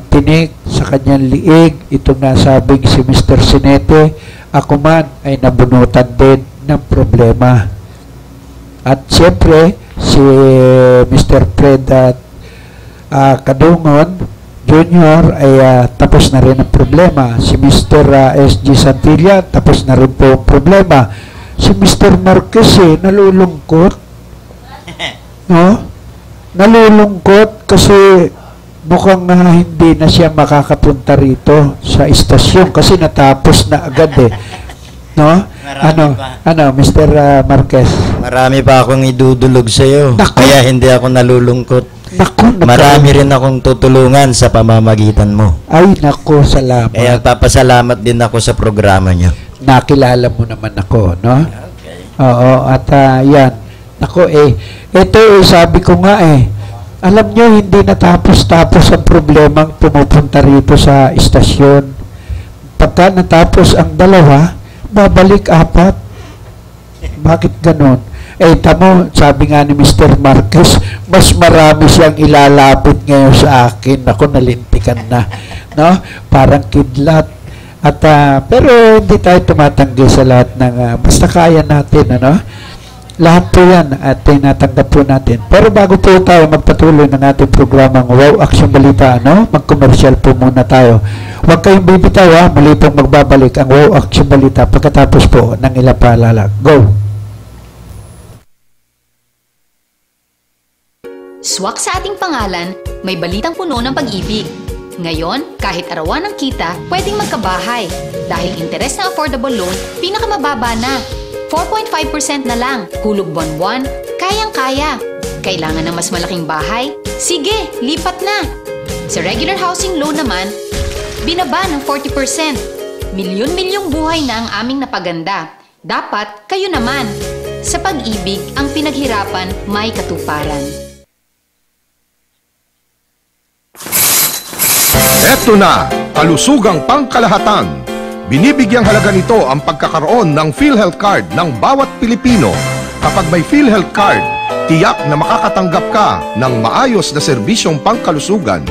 tinik sa kanyang liig itong nasabing si Mr. Sinete. Ako man ay nabunutan din ng problema. At siyempre, si Mr. Fred Kadungon, Junior ay tapos na rin ang problema. Si Mr. SG Santilla, tapos na rin po ang problema. Si Mr. Marquez nalulungkot. No? Nalulungkot kasi mukhang hindi na siya makakapunta rito sa istasyon kasi natapos na agad No? Mr. Marquez? Marami pa akong idudulog sa iyo. Kaya hindi ako nalulungkot. Marami rin akong tutulungan sa pamamagitan mo. Ay, naku, salamat. Kaya papasalamat din ako sa programa nyo. Nakilala mo naman ako, no? Okay. Oo, at yan. Naku, ito sabi ko nga alam nyo, hindi natapos-tapos ang problemang pumupunta rito sa istasyon. Pagka natapos ang dalawa, babalik 4. Bakit ganon? Tamo, sabi nga ni Mr. Marquez, mas marami siyang ilalapit ngayon sa akin. Ako, nalintikan na. No? Parang kidlat. At, pero hindi tayo tumatanggi sa lahat ng, basta kaya natin, Lahat po yan at tinatanggap po natin. Pero bago po tayo magpatuloy ng ating programang Wow Action Balita, mag-commercial po muna tayo. Huwag kayong bibitaw, muli pong magbabalik ang Wow Action Balita pagkatapos po ng ilang paalala. Go! Swak sa ating pangalan, may balitang puno ng pag-ibig. Ngayon, kahit arawan ng kita, pwedeng magkabahay. Dahil interes na affordable loan, pinakamababa na. 4.5% na lang. Hulog buwan-buwan, kayang-kaya. Kailangan ng mas malaking bahay? Sige, lipat na! Sa regular housing loan naman, binaba ng 40%. Milyon-milyong buhay na ang aming napaganda. Dapat kayo naman. Sa pag-ibig, ang pinaghirapan may katuparan. Eto na, kalusugang pangkalahatan. Binibigyang halaga nito ang pagkakaroon ng PhilHealth Card ng bawat Pilipino. Kapag may PhilHealth Card, tiyak na makakatanggap ka ng maayos na serbisyong pangkalusugan.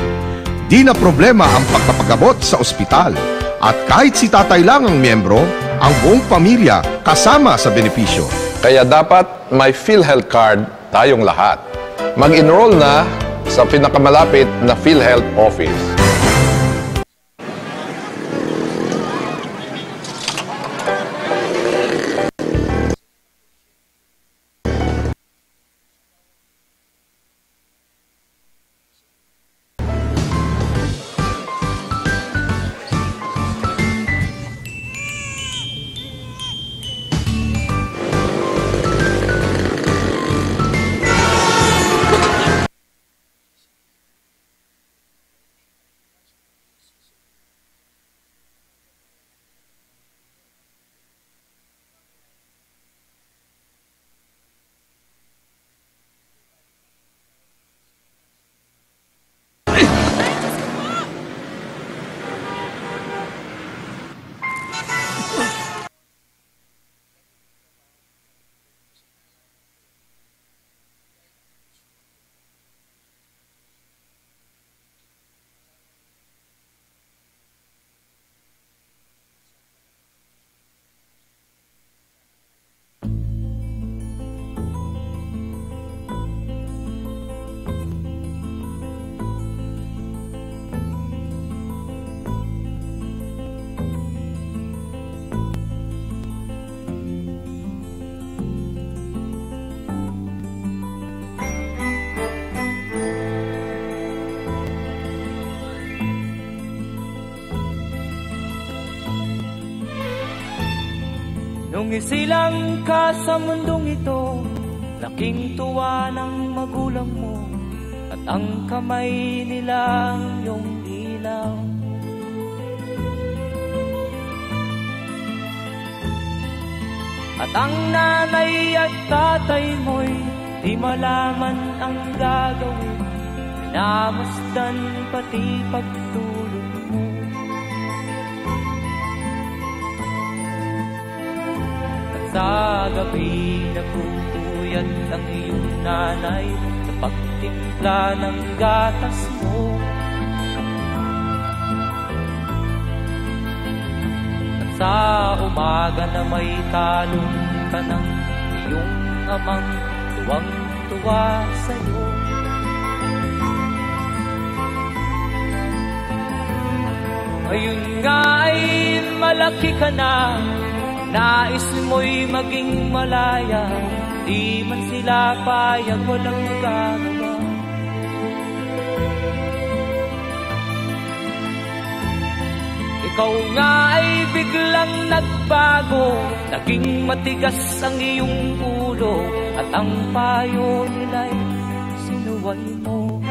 Di na problema ang pagpapagabot sa ospital. At kahit si tatay lang ang miyembro, ang buong pamilya kasama sa benepisyo. Kaya dapat may PhilHealth Card tayong lahat. Mag-enroll na sa pinakamalapit na PhilHealth office. Nung isilang ka sa mundong ito, laking tuwa ng magulang mo, at ang kamay nila iyong ilaw. At ang nanay at tatay mo'y di malaman ang gagawin, pinamasdan pati pagtulog mo. Sa gabi nagpupuyat ang iyong nanay sa pagtimpla ng gatas mo. At sa umaga na may talong ka ng iyong amang tuwang-tuwa sa'yo. Ngayon nga ay malaki ka na, nais mo'y maging malaya, di man sila payag, walang magagawa. Ikaw nga ay biglang nagbago, naging matigas ang iyong ulo, at ang payo nila'y sinuway mo.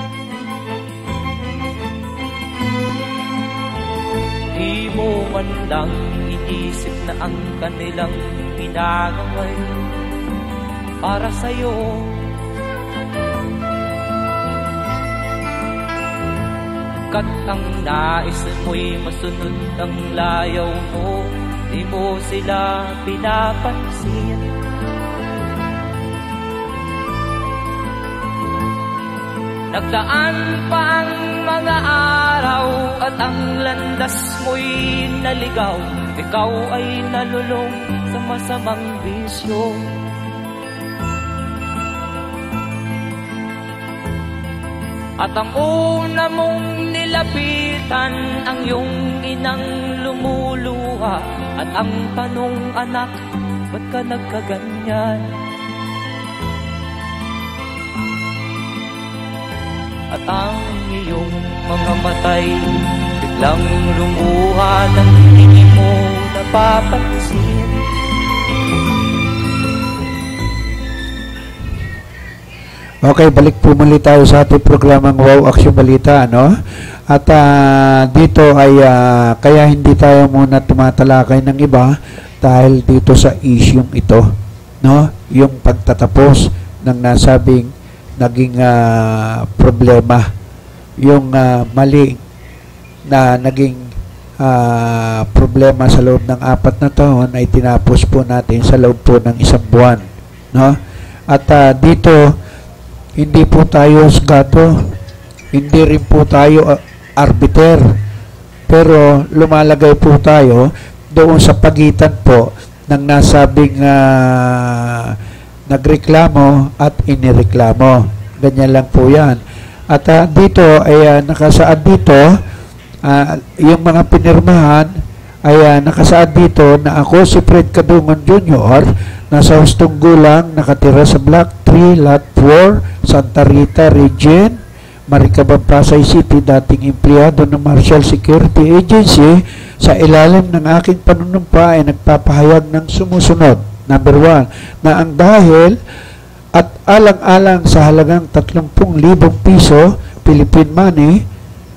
Di mo man lang iisip na ang kanilang ginagawa'y para sa'yo. Kat ang nais mo'y masunod ang layaw mo, di mo sila pinapansin. Nagdaan pa ang mga araw at ang landas mo'y naligaw, ikaw ay nalulong sa masamang bisyo. At ang una mong nilapitan, ang iyong inang lumuluha, at ang tanong, anak, ba't ka nagkaganyan? At ang iyong mga matay biglang lumuha nang hindi mo napapansin. Okay, balik po muli tayo sa ating programang Wow Action Balita, no? At dito ay kaya hindi tayo muna tumatalakay ng iba dahil dito sa issue ito, no? Yung pagtatapos ng nasabing naging problema, yung mali na naging problema sa loob ng 4 na taon ay tinapos po natin sa loob po ng 1 buwan, no? At dito hindi po tayo husgado, hindi rin po tayo arbiter, pero lumalagay po tayo doon sa pagitan po ng nasabing nagreklamo at inireklamo. Ganyan lang po yan. At dito ay nakasaad dito, yung mga pinirmahan ay nakasaad dito na ako si Fred Kadungon Jr., nasa hustong gulang, nakatira sa Block 3, Lot 4, Santa Rita Region, Maricabang, Pasay City, dating empleyado ng Marshall Security Agency. Sa ilalim ng aking panunumpa ay nagpapahayag ng sumusunod. Number 1, na ang dahil at alang-alang sa halagang 30,000 piso Philippine money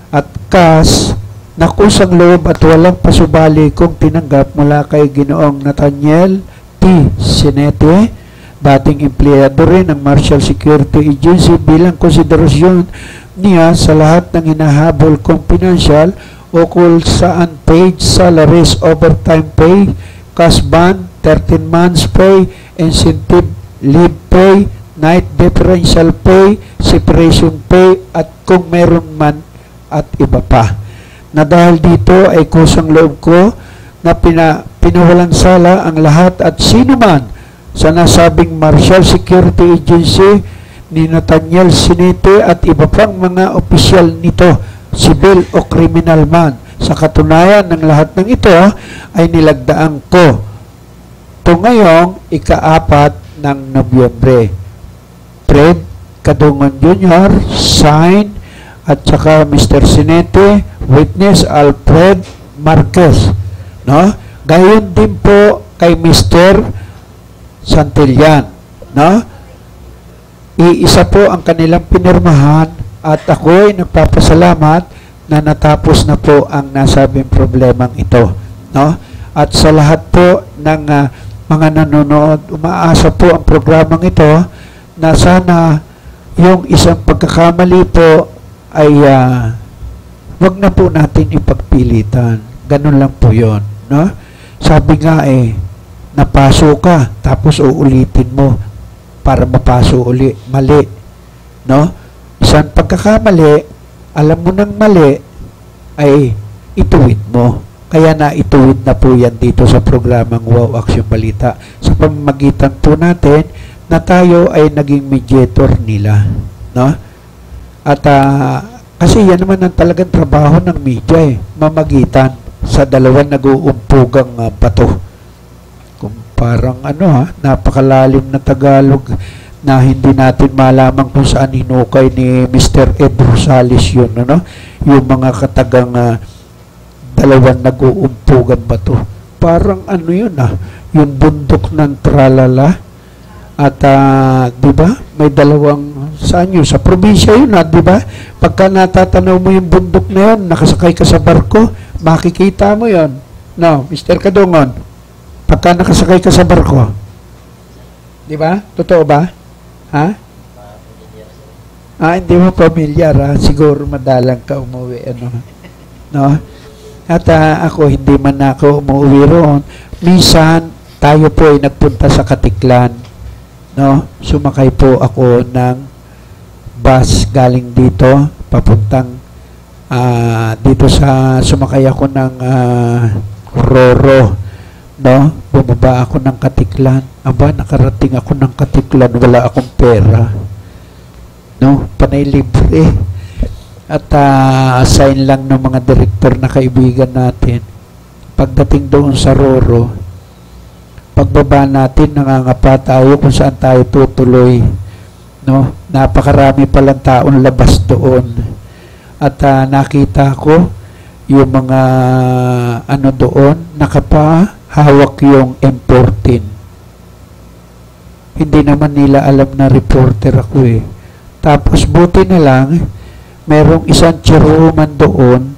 at cash na kusang loob at walang pasubali kung tinanggap mula kay Ginoong Nathaniel T. Sinete, dating empleyado rin ng Marshall Security Agency, bilang konsiderasyon niya sa lahat ng hinahabol kong financial ukol sa unpaid salaries, overtime pay, cash bond, 13 months pay, incentive leave pay, night differential pay, separation pay, at kung meron man at iba pa. Na dahil dito ay kusang loob ko na pinawalang sala ang lahat at sino man sa nasabing Marshall Security Agency ni Nathaniel Sinete at iba pang mga opisyal nito, civil o criminal man. Sa katunayan ng lahat ng ito ay nilagdaan ko ito ngayong ika-4 ng Nobyembre. Fred Kadungon Jr., sign, at saka Mr. Sinete, witness Alfred Marquez, no? Gayon din po kay Mr. Santillan, no? Iisa po ang kanilang pinirmahan at ako ay nagpapasalamat na natapos na po ang nasabing problemang ito, no? At sa lahat po ng mga nanonood, umaasa po ang programang ito na sana yung isang pagkakamali po ay wag na po natin ipagpilitan. Ganun lang po yon, no? Sabi nga napaso ka, tapos uulitin mo para mapaso uli. Mali, no? Isang pagkakamali, alam mo ng mali, ay ituwid mo. Kaya na ituwid na po yan dito sa programang Wow Action Balita. Sa pamamagitan po natin na tayo ay naging mediator nila, no? At Kasi yan naman ang talagang trabaho ng media mamagitan sa dalawang nag-uumpugang bato. Kung parang napakalalim na Tagalog na hindi natin malaman kung saan hinukay ni Mr. Ed Rosales yun, yung mga katagang dalawang nag-uumpugang bato. Parang yun yung bundok ng Tralala. At di ba? May dalawang saan yun? Sa probinsya yun, di ba? Pagka natatanaw mo yung bundok na yun, nakasakay ka sa barko, makikita mo yun. No, Mr. Kadungon, pagka nakasakay ka sa barko, di ba? Totoo ba? Ha? Hindi mo pamilyar, siguro madalang ka umuwi, no? At ako, hindi man ako umuwi roon. Minsan, tayo po ay nagpunta sa Katiklan. No? Sumakay po ako ng bus galing dito, papuntang dito sumakay ako ng Roro. No? Bumaba ako ng Katiklan. Aba, nakarating ako ng Katiklan, wala akong pera. No? Panay libre. At assign lang ng mga direktor na kaibigan natin. Pagdating doon sa Roro, pagbaba natin, nangangapa tayo kung saan tayo tutuloy. No? Napakarami palang taon labas doon. At nakita ko yung mga doon, nakapahawak yung M14. Hindi naman nila alam na reporter ako Tapos buti na lang, merong isang chairwoman doon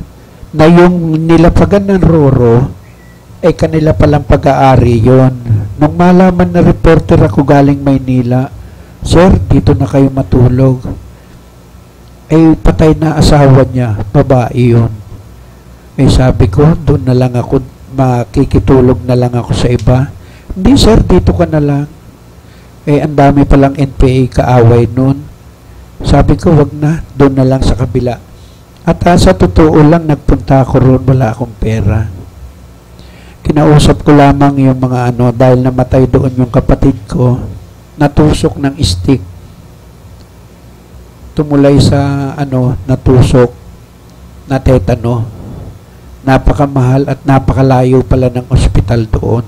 na yung nilapagan ng Roro, kanila palang pag-aari yon. Nung malaman na reporter ako galing Maynila, sir, dito na kayo matulog. Patay na asawa niya, babae yun. Sabi ko, doon na lang ako, makikitulog na lang ako sa iba. Hindi sir, dito ka na lang. Ang dami palang NPA kaaway nun. Sabi ko, wag na, doon na lang sa kabila. At sa totoo lang, nagpunta ako roon, wala akong pera. Kinausap ko lamang yung mga dahil namatay doon yung kapatid ko, natusok ng stick. Tumulay sa natusok na tetano. Napakamahal at napakalayo pala ng ospital doon.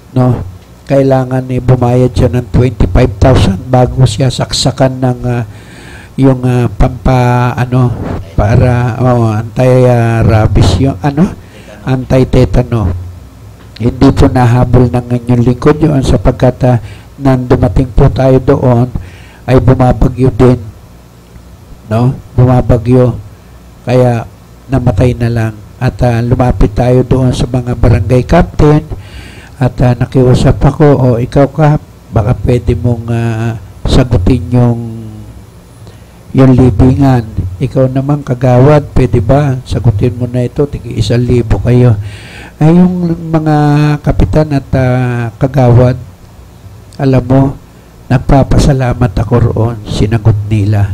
No? Kailangan bumayad siya ng 25,000 bago siya saksakan ng yung para anti-rabies yung anti-tetano. Hindi po nahabol ng inyong lingkod yun sapagkat nang dumating po tayo doon ay bumabagyo din. No? Bumabagyo. Kaya namatay na lang. At lumapit tayo doon sa mga barangay captain at nakiusap ako, ikaw ka, baka pwede mong sagutin yung libingan. Ikaw naman kagawad, pwede ba? Sagutin mo na ito, tigi 1,000 kayo. Yung mga kapitan at kagawad, alam mo, nagpapasalamat ako roon, sinagot nila.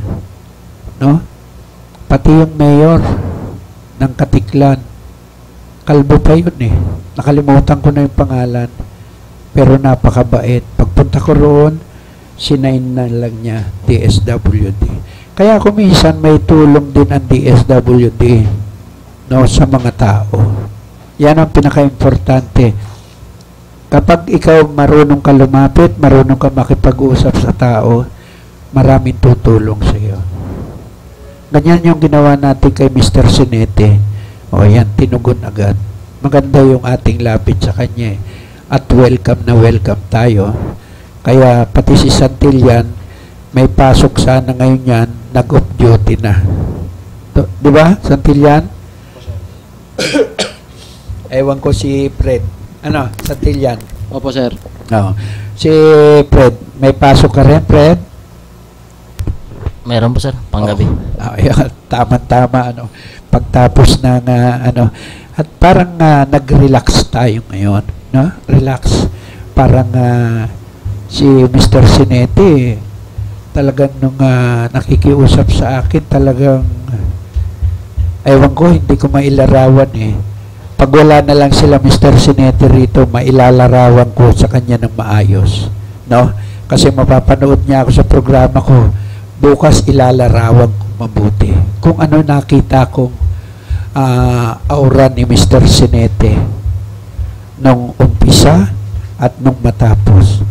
No? Pati yung mayor ng Katiklan, kalbo pa yun nakalimutan ko na yung pangalan, pero napakabait. Pagpunta ko roon, sinain na lang niya DSWD. Kaya kung minsan may tulong din ang DSWD sa mga tao. Yan ang pinaka-importante. Kapag ikaw marunong ka lumapit, marunong ka makipag-usap sa tao, maraming tutulong sa iyo. Ganyan yung ginawa natin kay Mr. Sinete. Yan, tinugon agad. Maganda yung ating lapit sa kanya at welcome na welcome tayo. Kaya pati si Santillan, may pasok sana ngayon yan, nag-off duty na. Di ba, Santillan? Ewan ko si Fred. Santillan? Opo, sir. Si Fred, may pasok ka rin, Fred? Meron po, sir, panggabi. Tama-tama, pagtapos ng at parang nag-relax tayo ngayon, no? Relax. Parang si Mr. Sinete talagang nung nakikiusap sa akin, talagang ewan ko, hindi ko mailarawan Pag wala na lang sila Mr. Sinete rito, mailalarawan ko sa kanya ng maayos, no? Kasi mapapanood niya ako sa programa ko, bukas ilalarawan ko mabuti. Kung ano nakita kong aura ni Mr. Sinete nung umpisa at nung matapos.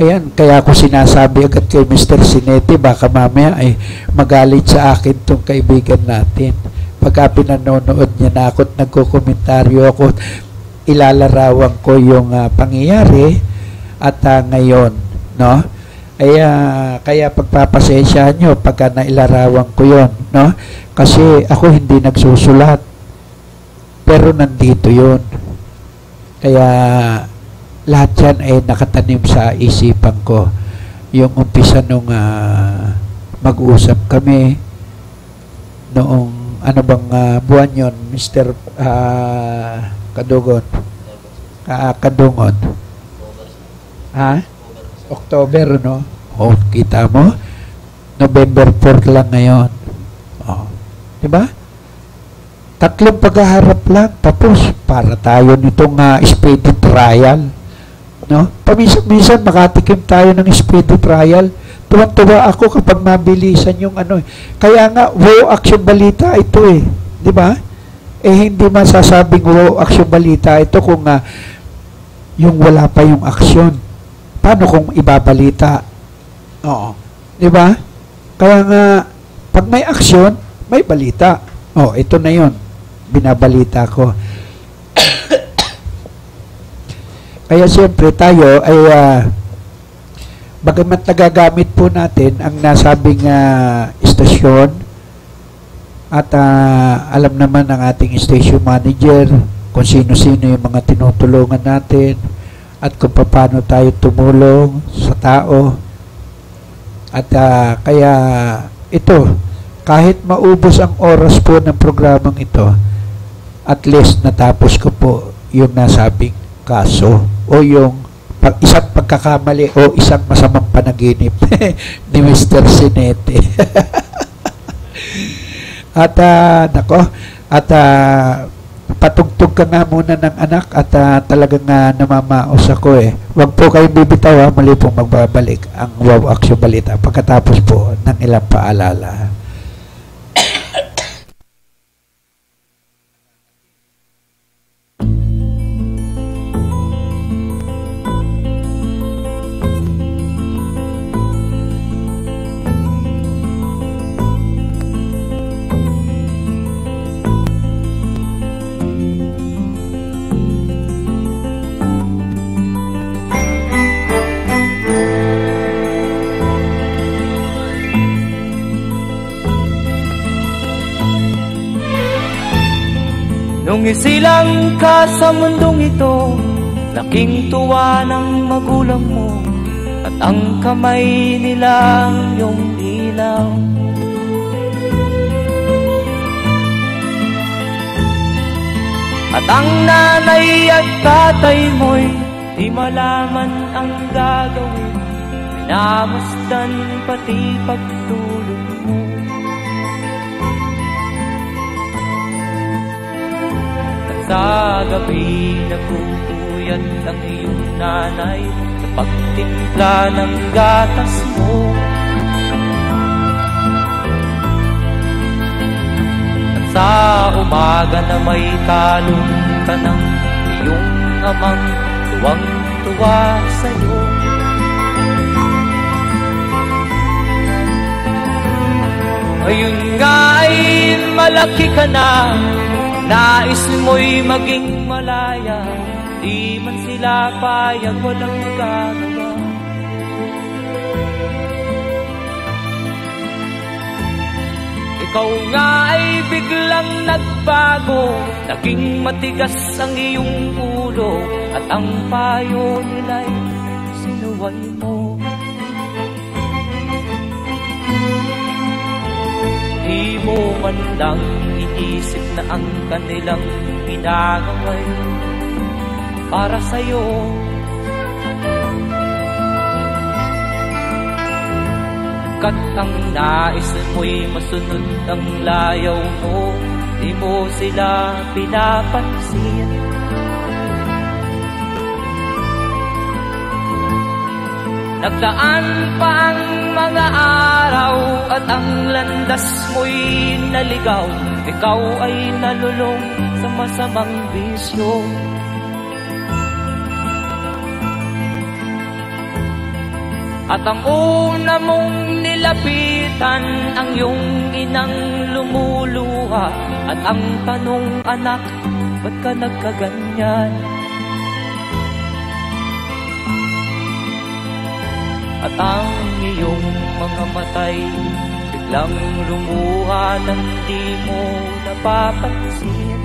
Ayan, kaya ako sinasabi agad kay Mr. Sinete, baka mamaya ay magalit sa akin tong kaibigan natin. Pagka pinanonood niya na ako at nagkokomentaryo ako, ilalarawan ko yung pangyayari at ngayon, no? Kaya pagpapasensyahan nyo pagka nailarawan ko yon, no? Kasi ako hindi nagsusulat, pero nandito yon. Kaya lahat yan ay nakatanim sa isipan ko. Yung umpisa nung mag-usap kami noong ano bang buwan yon, Mr. Kadungon? Kadungon? October, no? Oh, kita mo? November 4 lang ngayon. Oh. Diba? 3 paghaharap lang, tapos para tayo nitong speedy trial. No? Paminsan makatikim tayo ng speedy trial. Tuwan-tuwa ako kapag mabilisan yung ano. Kaya nga, wow action balita ito eh. Di ba? Hindi masasabing wow action balita ito kung yung wala pa yung aksyon. Paano kung ibabalita? Oo. Di ba? Kaya nga, pag may aksyon, may balita. Oh, ito na yon, binabalita ko. Kaya siyempre tayo ay bagamat nagagamit po natin ang nasabing istasyon at alam naman ng ating station manager kung sino-sino yung mga tinutulungan natin at kung paano tayo tumulong sa tao. At kaya ito, kahit maubos ang oras po ng programang ito, at least natapos ko po yung nasabing kaso o yung isang pagkakamali o isang masamang panaginip ni Mr. Sinete. At patugtog ka nga muna ng anak at talagang namamaos ako eh. Huwag po kayong bibitaw muli pong magbabalik ang Wow Action Balita pagkatapos po ng ilang paalala. Nung isilang ka sa mundong ito, laking tuwa ng magulang mo, at ang kamay nilang iyong ilaw. At ang nanay at tatay mo'y di malaman ang gagawin, pinamasdan pati pagtulog mo. Sa gabi nagpupuyat ang iyong nanay sa pagtimpla ng gatas mo. At sa umaga na may kalong ka ng iyong amang tuwang-tuwa sa'yo. Ngayon nga ay malaki ka na, nais mo'y maging malaya, di man sila payag, walang magagawa. Ikaw nga ay biglang nagbago, naging matigas ang iyong ulo, at ang payo nila'y sinuway mo. Di mo man lang inisip na ang kanilang ginagaway para sa'yo. Kat ang nais mo'y masunod ang layaw mo, di mo sila pinapansin. Nagdaan pa ang mga araw at ang landas mo'y naligaw, ikaw ay nalulong sa masamang bisyo. At ang una mong nilapitan, ang iyong inang lumuluha. At ang tanong, anak, ba't ka nagkaganyan? At ang iyong mga matay biglang lumuha nang di mo napapansin.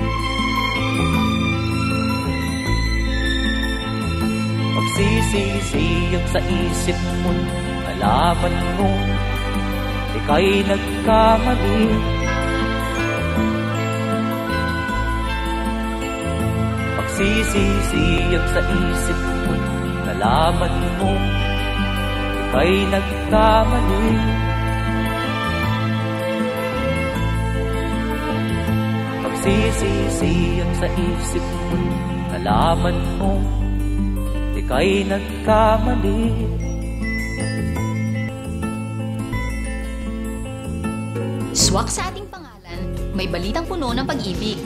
Magsisisiyag sa isip mo, nalaman mo ika'y nagkamali. Magsisisiyag sa isip mo, nalaman mo ika'y nagkamali. Magsisisiyag sa isip mo, nalaman mo ika'y nagkamali. Swak sa ating pangalan, may balitang puno ng pag-ibig.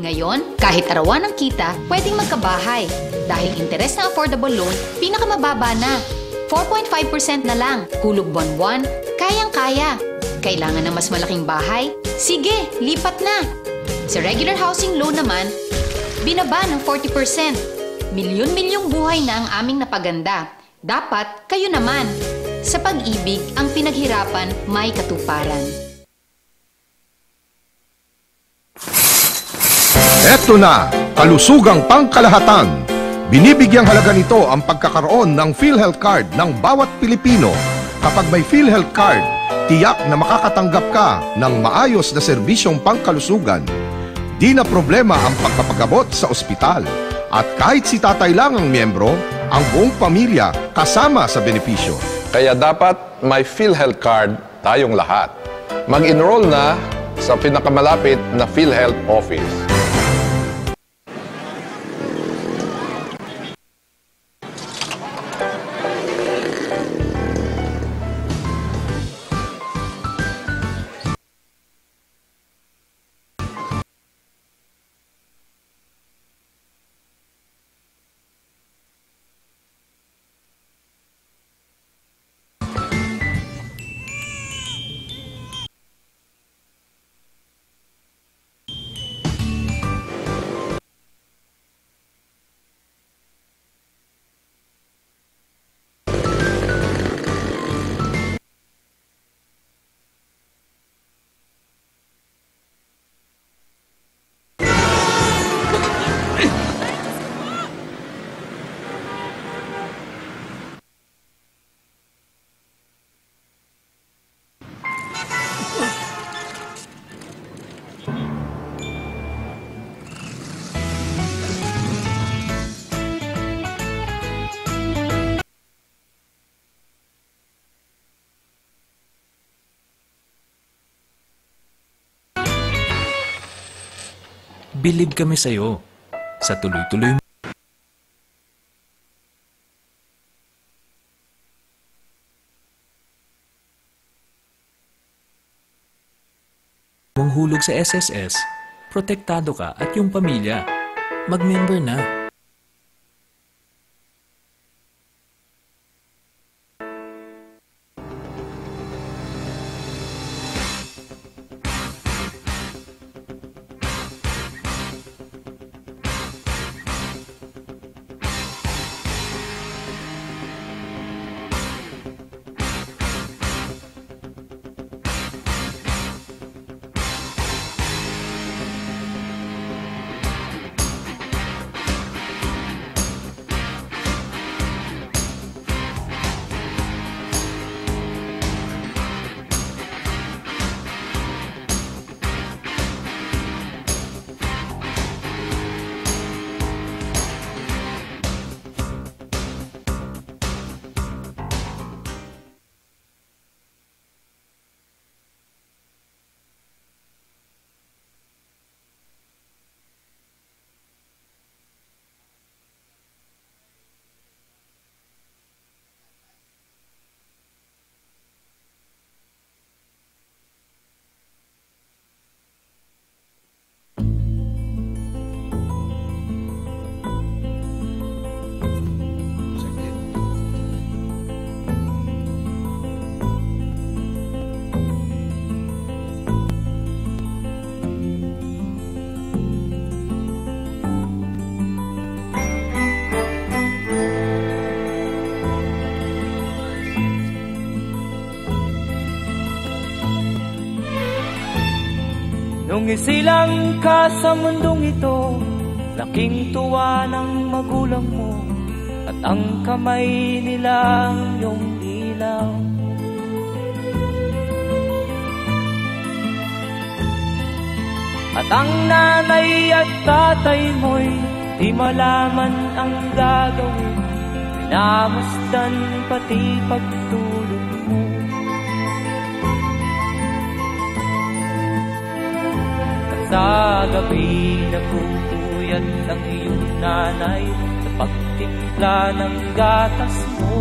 Ngayon, kahit arawan ng kita, pwedeng magkabahay. Dahil interes na affordable loan, pinakamababa na. 4.5% na lang, hulog buwan-buwan, kayang-kaya. Kailangan ng mas malaking bahay? Sige, lipat na! Sa regular housing loan naman, binaba ng 40%. Milyon-milyong buhay na ang aming napaganda. Dapat kayo naman. Sa pag-ibig, ang pinaghirapan may katuparan. Eto na, kalusugang pangkalahatan. Binibigyang halaga nito ang pagkakaroon ng PhilHealth Card ng bawat Pilipino. Kapag may PhilHealth Card, tiyak na makakatanggap ka ng maayos na serbisyong pangkalusugan. Di na problema ang pagpapagabot sa ospital. At kahit si tatay lang ang miyembro, ang buong pamilya kasama sa benepisyo. Kaya dapat may PhilHealth Card tayong lahat. Mag-enroll na sa pinakamalapit na PhilHealth office. Bilib kami sa'yo sa tuloy-tuloy mong hulog sa SSS, protektado ka at yung pamilya. Mag-member na. Nung isilang ka sa mundong ito, laking tuwa ng magulang mo, at ang kamay nila iyong ilaw. At ang nanay at tatay mo'y di malaman ang gagawin, pinamasdan pati pagtulog mo. At sa gabi nagpupuyat ang iyong nanay sa pagtimpla ng gatas mo.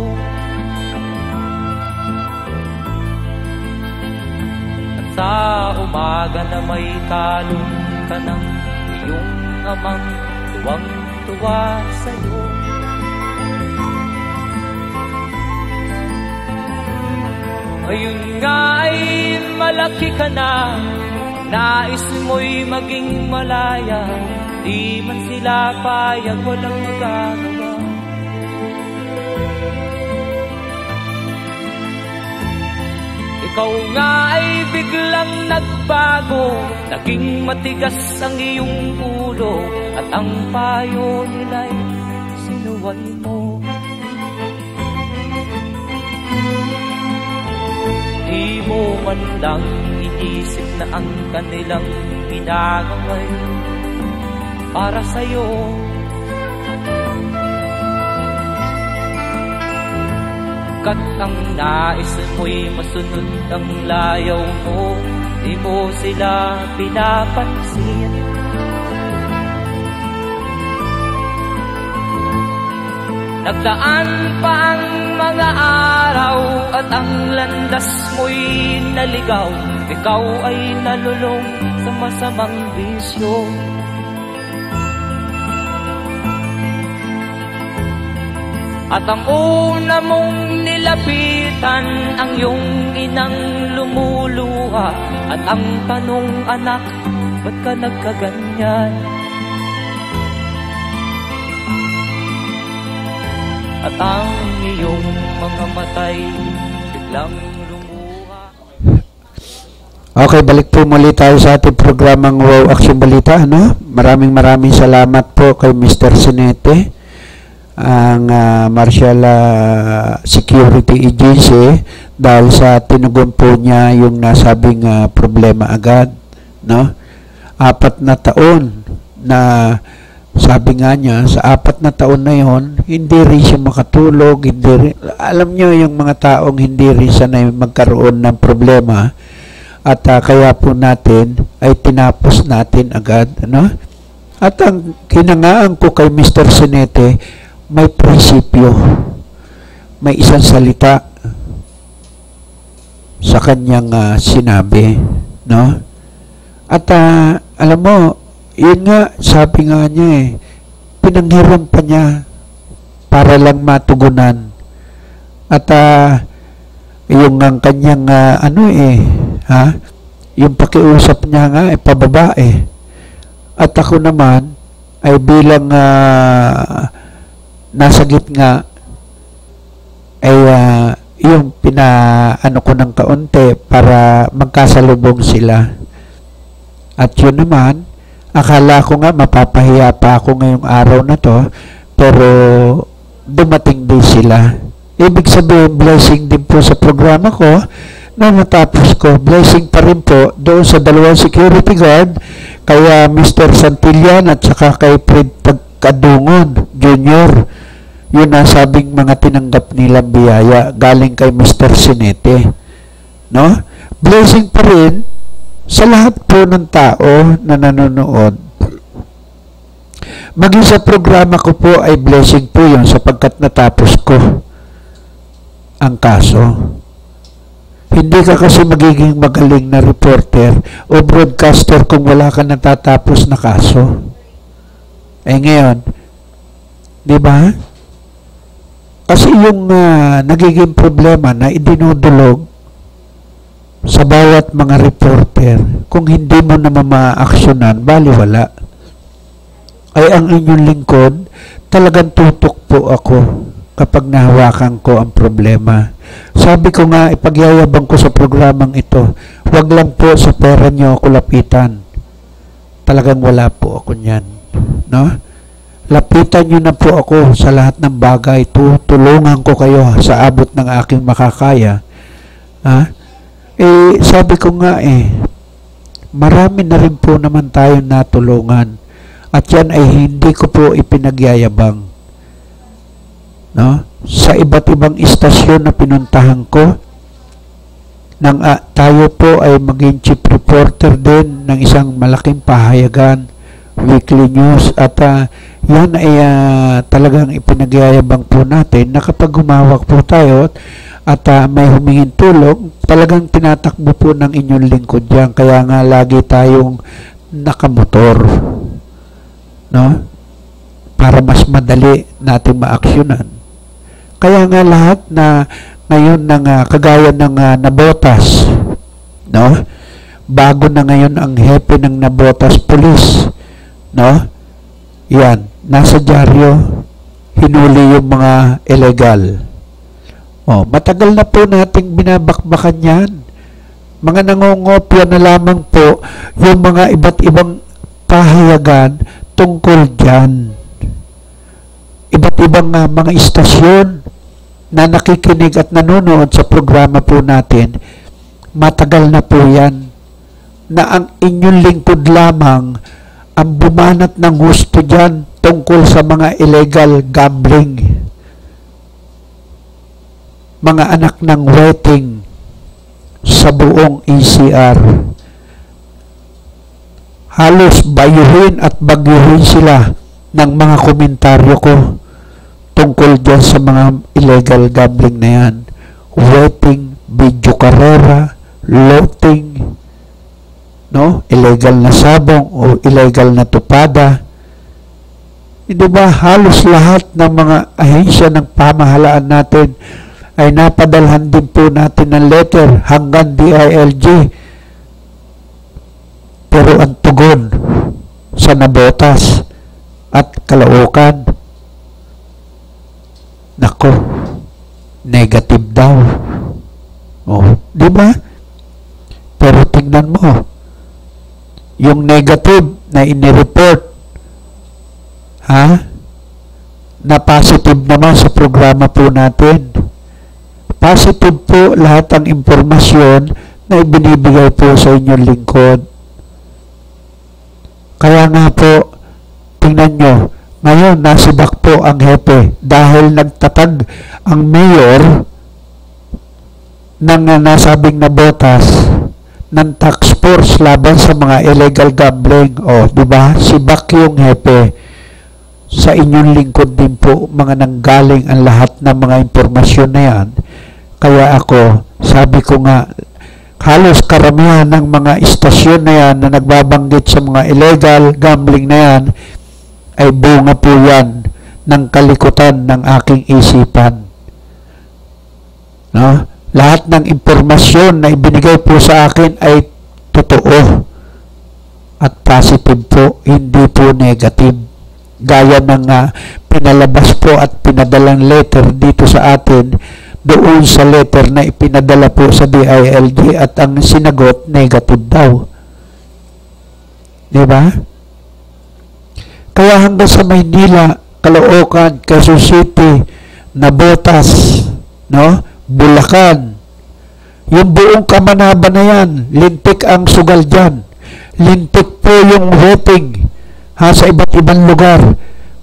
At sa umaga na may kalong ka ng iyong amang tuwang-tuwa sa'yo. Ngayon nga ay malaki ka na, nais mo'y maging malaya, di man sila payag, walang magagawa. Ikaw nga ay biglang nagbago, naging matigas ang iyong ulo, at ang payo nila'y sinuway mo. Di mo man lang inisip na ang kanilang pinagaway para sa'yo. Kat ang nais mo'y masunod ang layaw mo, di mo sila pinapansin. Nagdaan pa ang mga araw at ang landas mo'y naligaw, ikaw ay nalulong sa masamang bisyo. At ang una mong nilapitan ang iyong inang lumuluha, at ang tanong, anak, ba't ka nagkaganyan? At ang iyong mga matay biglang lumuha. Okay, balik po muli tayo sa ating programang Wow Action Balita, no? Maraming salamat po kay Mr. Sinete, ang Martial Security Agency, dahil sa tinugon po niya yung nasabing problema agad, no? 4 na taon na, sabi nga niya, sa 4 na taon na yon, hindi rin siya makatulog, hindi rin, alam niyo yung mga taong hindi rin sanay magkaroon ng problema, at kaya po natin ay tinapos natin agad, no? At ang hinangaan ko kay Mr. Sinete, may prinsipyo, may isang salita sa kanyang sinabi, no? At alam mo, yun nga, sabi nga niya pinanghiram pa niya para lang matugunan. At yung ang kanyang yung pakiusap niya nga pababae. At ako naman ay bilang nasa gitna ay yung pinaano ko ng kaunti para magkasalubong sila. At yun naman, akala ko nga mapapahiya pa ako ngayong araw na to, pero dumating din sila. Ibig sabihin, blessing din po sa programa ko na natapos ko. Blessing pa rin po doon sa 2 security guard, kaya Mr. Santillan at saka kay Fred Pagkadungon Jr. Yun ang sabing mga tinanggap nilang biyaya galing kay Mr. Sinete, no? Blessing pa rin sa lahat po ng tao na nanonood. Maging sa programa ko po ay blessing po yun, sapagkat natapos ko ang kaso. Hindi ka kasi magiging magaling na reporter o broadcaster kung wala ka natatapos na kaso. Ngayon, di ba? Kasi yung nagiging problema na idinudulog sa bawat mga reporter, kung hindi mo na mamaaksyonan, baliwala. Ay ang inyong lingkod, talagang tutok po ako kapag nahawakan ko ang problema. Sabi ko nga, ipagyayabang ko sa programang ito, wag lang po sa pera nyo ako lapitan. talagang wala po ako niyan. No? Lapitan nyo na po ako sa lahat ng bagay. Tutulungan ko kayo sa abot ng aking makakaya. Sabi ko nga marami na rin po naman tayo natulungan. At yan ay hindi ko po ipinagyayabang. No? Sa iba't ibang istasyon na pinuntahan ko, nang tayo po ay maging chief reporter din ng isang malaking pahayagan, weekly news, at yan ay talagang ipinagyayabang po natin na kapag humawak po tayo at may humingin tulong, talagang tinatakbo po ng inyong lingkod yan. Kaya nga lagi tayong nakamotor, no? Para mas madali natin maaksyonan. Kaya nga lahat na ngayon ng kagaya ng Nabotas, no? Bago na ngayon ang hepe ng Nabotas Police, no? Yan, nasa dyaryo, hinuli yung mga illegal. Matagal na po nating binabakbakan yan. Mga nangongopya na lamang po yung mga iba't ibang pahayagan tungkol dyan. Iba't ibang mga istasyon na nakikinig at nanonood sa programa po natin, matagal na po yan na ang inyong lingkod lamang ang bumanat ng gusto dyan tungkol sa mga illegal gambling. Mga anak ng waiting sa buong ECR. Halos bayuhin at bagyuhin sila ng mga komentaryo ko tungkol dyan sa mga illegal gambling na yan. Waiting, video karera, loting, no? Illegal na sabong o illegal na tupada. Hindi ba halos lahat ng mga ahensya ng pamahalaan natin ay napadalhan din po natin ng letter hanggang DILG. Pero ang tugon sa Nabotas at Caloocan, nako, negative daw. Di ba? Pero tingnan mo, yung negative na inireport, na positive naman sa programa po natin. Positive po lahat ang impormasyon na ibinibigay po sa inyong lingkod. Kaya nga po, tingnan nyo, ngayon nasibak po ang hepe dahil nagtatag ang mayor ng nasabing Nabotas ng tax force laban sa mga illegal gambling. Di ba? Sibak yung hepe. Sa inyong lingkod din po mga nanggaling ang lahat ng mga impormasyon na yan. Kaya ako, sabi ko nga, halos karamihan ng mga istasyon na yan na nagbabanggit sa mga illegal gambling na yan ay bunga po yan ng kalikutan ng aking isipan. No? Lahat ng impormasyon na ibinigay po sa akin ay totoo at positive po, hindi po negative. Gaya ng pinalabas po at pinadalang letter dito sa atin doon sa letter na ipinadala po sa DILG at ang sinagot negative daw. Diba? Kaya hanggang sa Maynila, Caloocan, Quezon City, Nabotas, no? Bulacan, yung buong Kamanaba na yan, lintik ang sugal dyan. Lintik po yung voting sa iba't ibang lugar.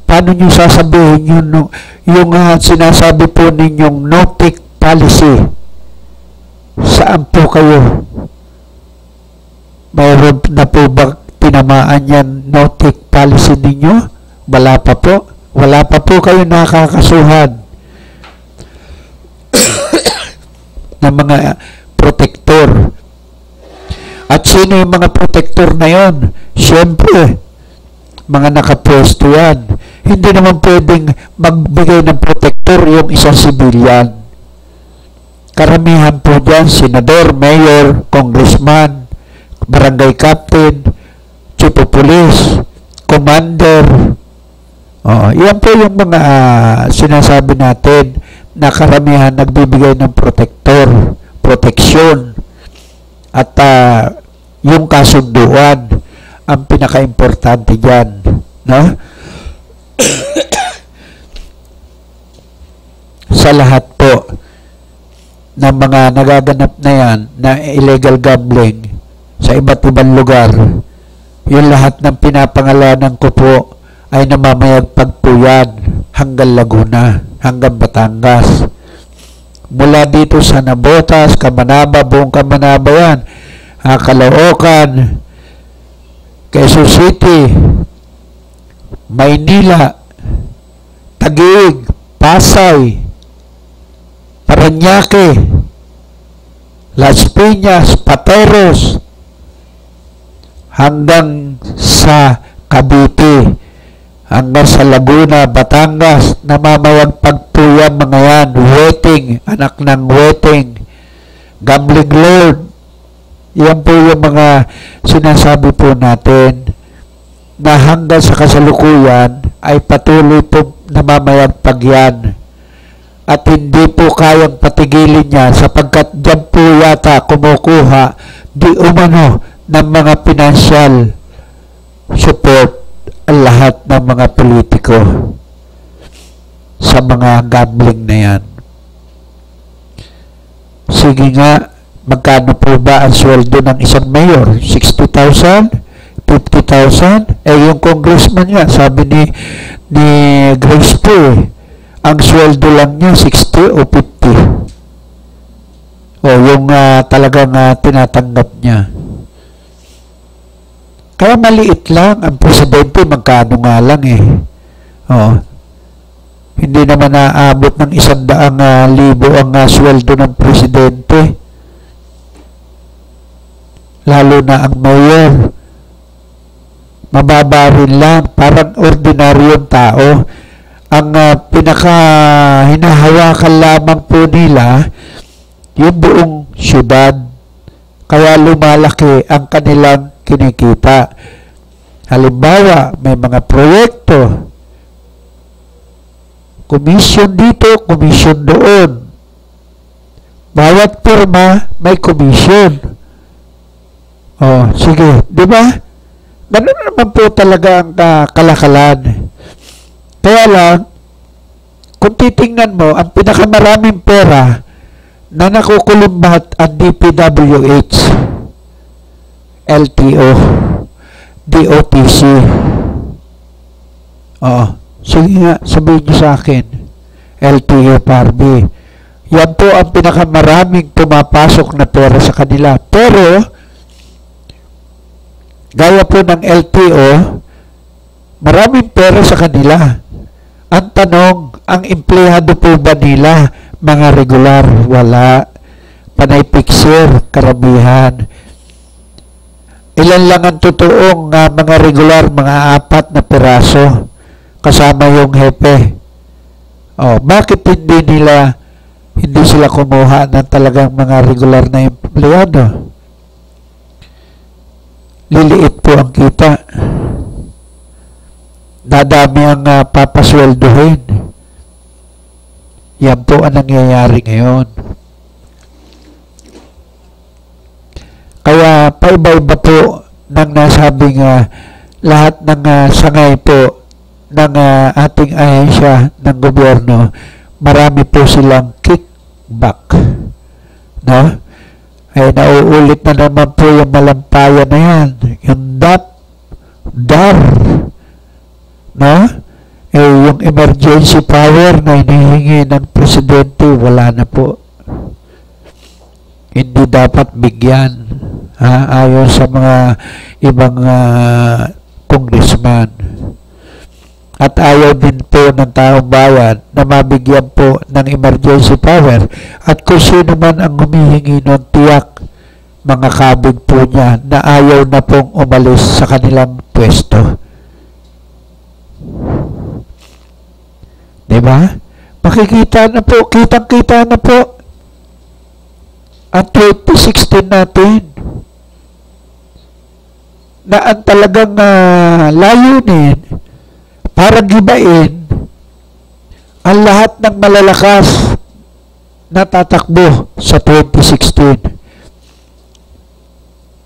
Paano nyo sasabihin yun, yung sinasabi po ninyong no-take policy? Saan po kayo? Mayroon na po ba tinamaan yan no-take policy ninyo? Wala pa po. Wala pa po kayo nakakasuhan ng mga protector. At sino yung mga protector na yon? Siyempre, mga nakapwesto yan. Hindi naman pwedeng magbigay ng protector yung isang civilian. Karamihan po dyan, senador, mayor, congressman, barangay captain, chief of police, commander. Yan po yung mga sinasabi natin na karamihan nagbibigay ng protector, proteksyon, at yung kasunduan. ang pinaka-importante dyan. No? Sa lahat po ng mga nagaganap na yan na illegal gambling sa iba't ibang lugar, yung lahat ng pinapangalanan ko po ay namamayagpag po yan hanggang Laguna, hanggang Batangas. Mula dito sa Nabotas, Kamanaba, buong Kamanaba yan, Caloocan, Quezon City, Maynila, Taguig, Pasay, Parañaque, Las Piñas, Pateros, hanggang sa Cavite, hanggang sa Laguna, Batangas, namamayagpag po yan mga yan. Weting, anak ng weting, gambling lord. Yan po yung mga sinasabi po natin na hanggang sa kasalukuyan ay patuloy po namamayagpag yan. At hindi po kayang patigilin yan sapagkat dyan po yata kumukuha di umano ng mga financial support ang lahat ng mga politiko sa mga gambling na yan. Sige nga, magkano po ba ang sweldo ng isang mayor? 60,000? 50,000? Yung congressman niya, sabi ni Grace po ang sweldo lang niya 60 o 50. Yung talagang tinatanggap niya. Kaya maliit lang. Ang presidente, magkano nga lang Hindi naman naabot ng 100,000 ang sweldo ng presidente. Lalo na ang mayor. Mababa rin lang. Parang ordinaryong tao. Ang pinaka-hinahawakan lamang po nila yung buong syudad. Kaya lumalaki ang kanilang kinikita. Halimbawa, may mga proyekto. Komisyon dito, komisyon doon. Bawat firma may komisyon. Sige, di ba? Ganun naman po talaga ang kalakalan. Kaya lang, kung titingnan mo, ang pinakamaraming pera na nakukulumbat ang DPWH, LTO, DOTC. Sige nga, sabihin nyo sa akin, LTO, PARB. Yan po ang pinakamaraming pumapasok na pera sa kanila. Pero, gaya po ng LTO, maraming pera sa kanila. Ang tanong, ang empleyado po ba nila mga regular? Wala. Panay fixer, karamihan. Ilan lang ang totoong mga regular, mga 4 na piraso kasama yung hepe. Bakit hindi sila kumuha ng talagang mga regular na empleyado? Liliit po ang kita. Dadami ang papasweldohin. Yan po ang nangyayari ngayon. Kaya paiba-iba po nang nasabing lahat ng sangay po ng ating ahensya ng gobyerno, marami po silang kickback. No? Ay nauulit na naman po yung malampayan na yan. Yung DAR. No? Yung emergency power na hinihingi ng presidente, wala na po. Hindi dapat bigyan. Ayon sa mga ibang congressman. At ayaw din po ng taong bayan na mabigyan po ng emergency power. At kung sino man ang humihingi ng tiyak, mga kabig po niya na ayaw na pong umalis sa kanilang pwesto. Diba? Makikita na po, kitang-kita na po ang 2016 natin na ang talagang layunin para gibain ang lahat ng malalakas na tatakbo sa 2016.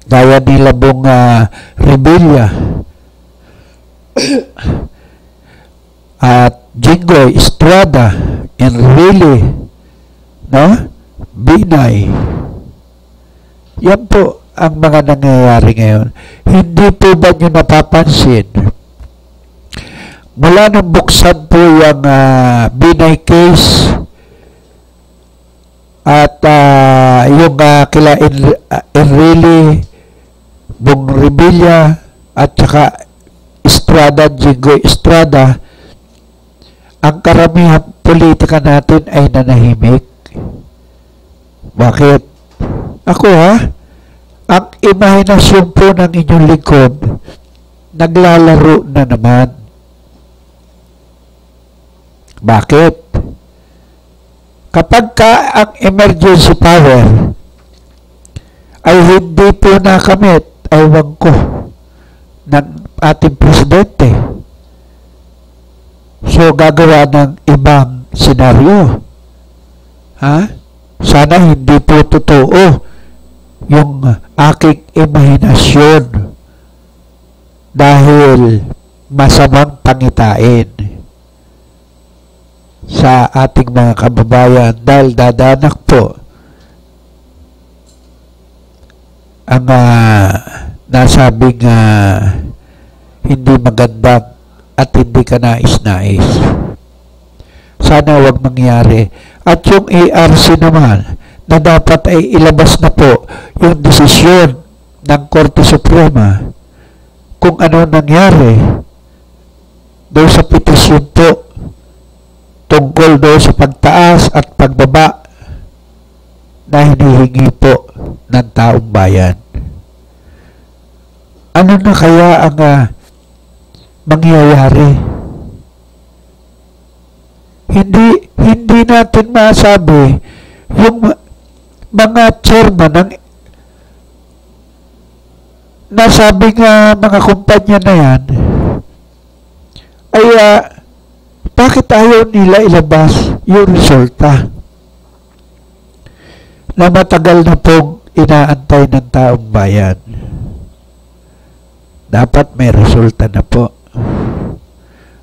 gaya nila Bong Revilla at Jingoy Estrada, Enrile, no? Binay. Yan po ang mga nangyayari ngayon. Hindi po ba nyo napapansin? Mula nung buksan po yung Binay case at yung kila Enrile, Bong Revilla at saka Estrada, Jingoy Estrada, ang karamihan politika natin ay nanahimik. Bakit? Ako ang imahinasyon po ng inyong likod naglalaro na naman. Bakit? Kapag ang emergency power ay hindi po nakamit, aywan ko, ng ating presidente, so gagawa ng ibang senaryo. Sana hindi po totoo yung aking imahinasyon dahil masamang pangitain sa ating mga kababayan dahil dadanak po ang nasabing hindi magandang at hindi ka nais-nais. Sana wag mangyari. At yung ARC naman, na dapat ay ilabas na po yung desisyon ng Korte Suprema kung ano nangyari doon sa petisyon po tungkol doon sa pagtaas at pagbaba na hinihingi po ng taong bayan. Ano na kaya ang mangyayari? Hindi natin masabi yung mga chairman ng nasabing mga kumpanya na yan ay bakit ayaw nila ilabas yung resulta na matagal na pong inaantay ng taong bayan. Dapat may resulta na po.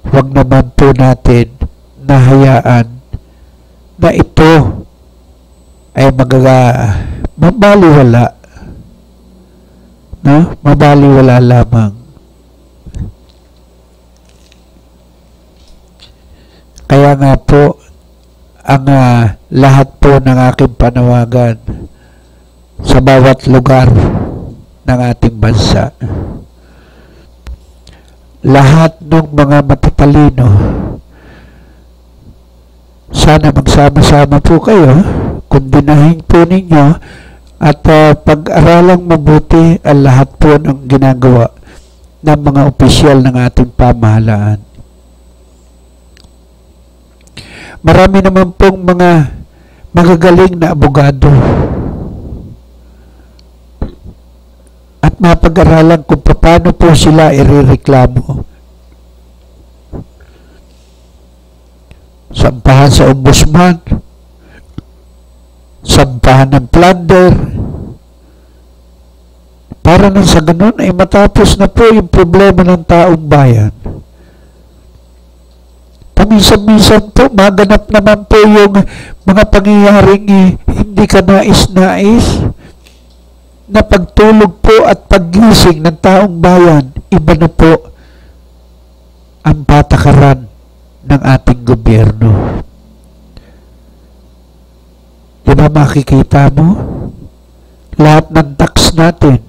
Huwag naman po natin nahayaan na ito ay mabaliwala, no? Mabaliwala lamang. Kaya nga po ang lahat po ng aking panawagan sa bawat lugar ng ating bansa, lahat ng mga matatalino, sana magsama-sama po kayo, kundinahin po ninyo at pag-aralang mabuti ang lahat po ng ginagawa ng mga opisyal ng ating pamahalaan. Marami naman pong mga magagaling na abogado at mapag-aralan kung paano po sila irereklamo. Sampahan sa ombudsman, sampahan ng plunder, para nang sa ganun ay matapos na po yung problema ng taong bayan. Paminsan-minsan po maganap naman po yung mga pangyayaring hindi ka nais-nais, na pagtulog po at paggising ng taong bayan, iba na po ang patakaran ng ating gobyerno. Diba makikita mo? Lahat ng tax natin,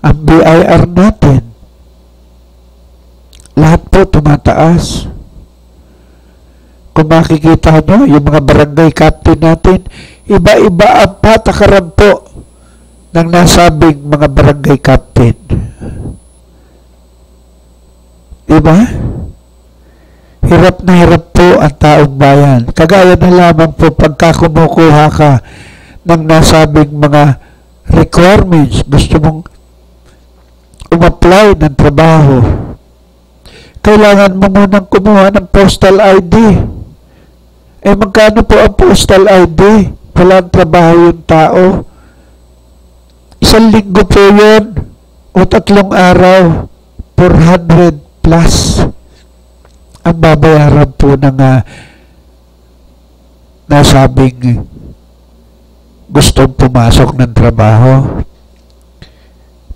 ang BIR natin, lahat po tumataas. Kung makikita nyo, yung mga barangay captain natin, iba-iba ang patakaran po ng nasabing mga barangay captain. Diba? Hirap na hirap po ang taong bayan. Kagaya na lamang po pagka kumukuha ka ng nasabing mga requirements, gusto mong umapply ng trabaho, kailangan mo munang kumuha ng postal ID. Eh magkano po ang postal ID? Walang trabaho yung tao. Isang linggo po yun o 3 araw, 400 plus ang babayaran po ng nasabing gustong pumasok ng trabaho.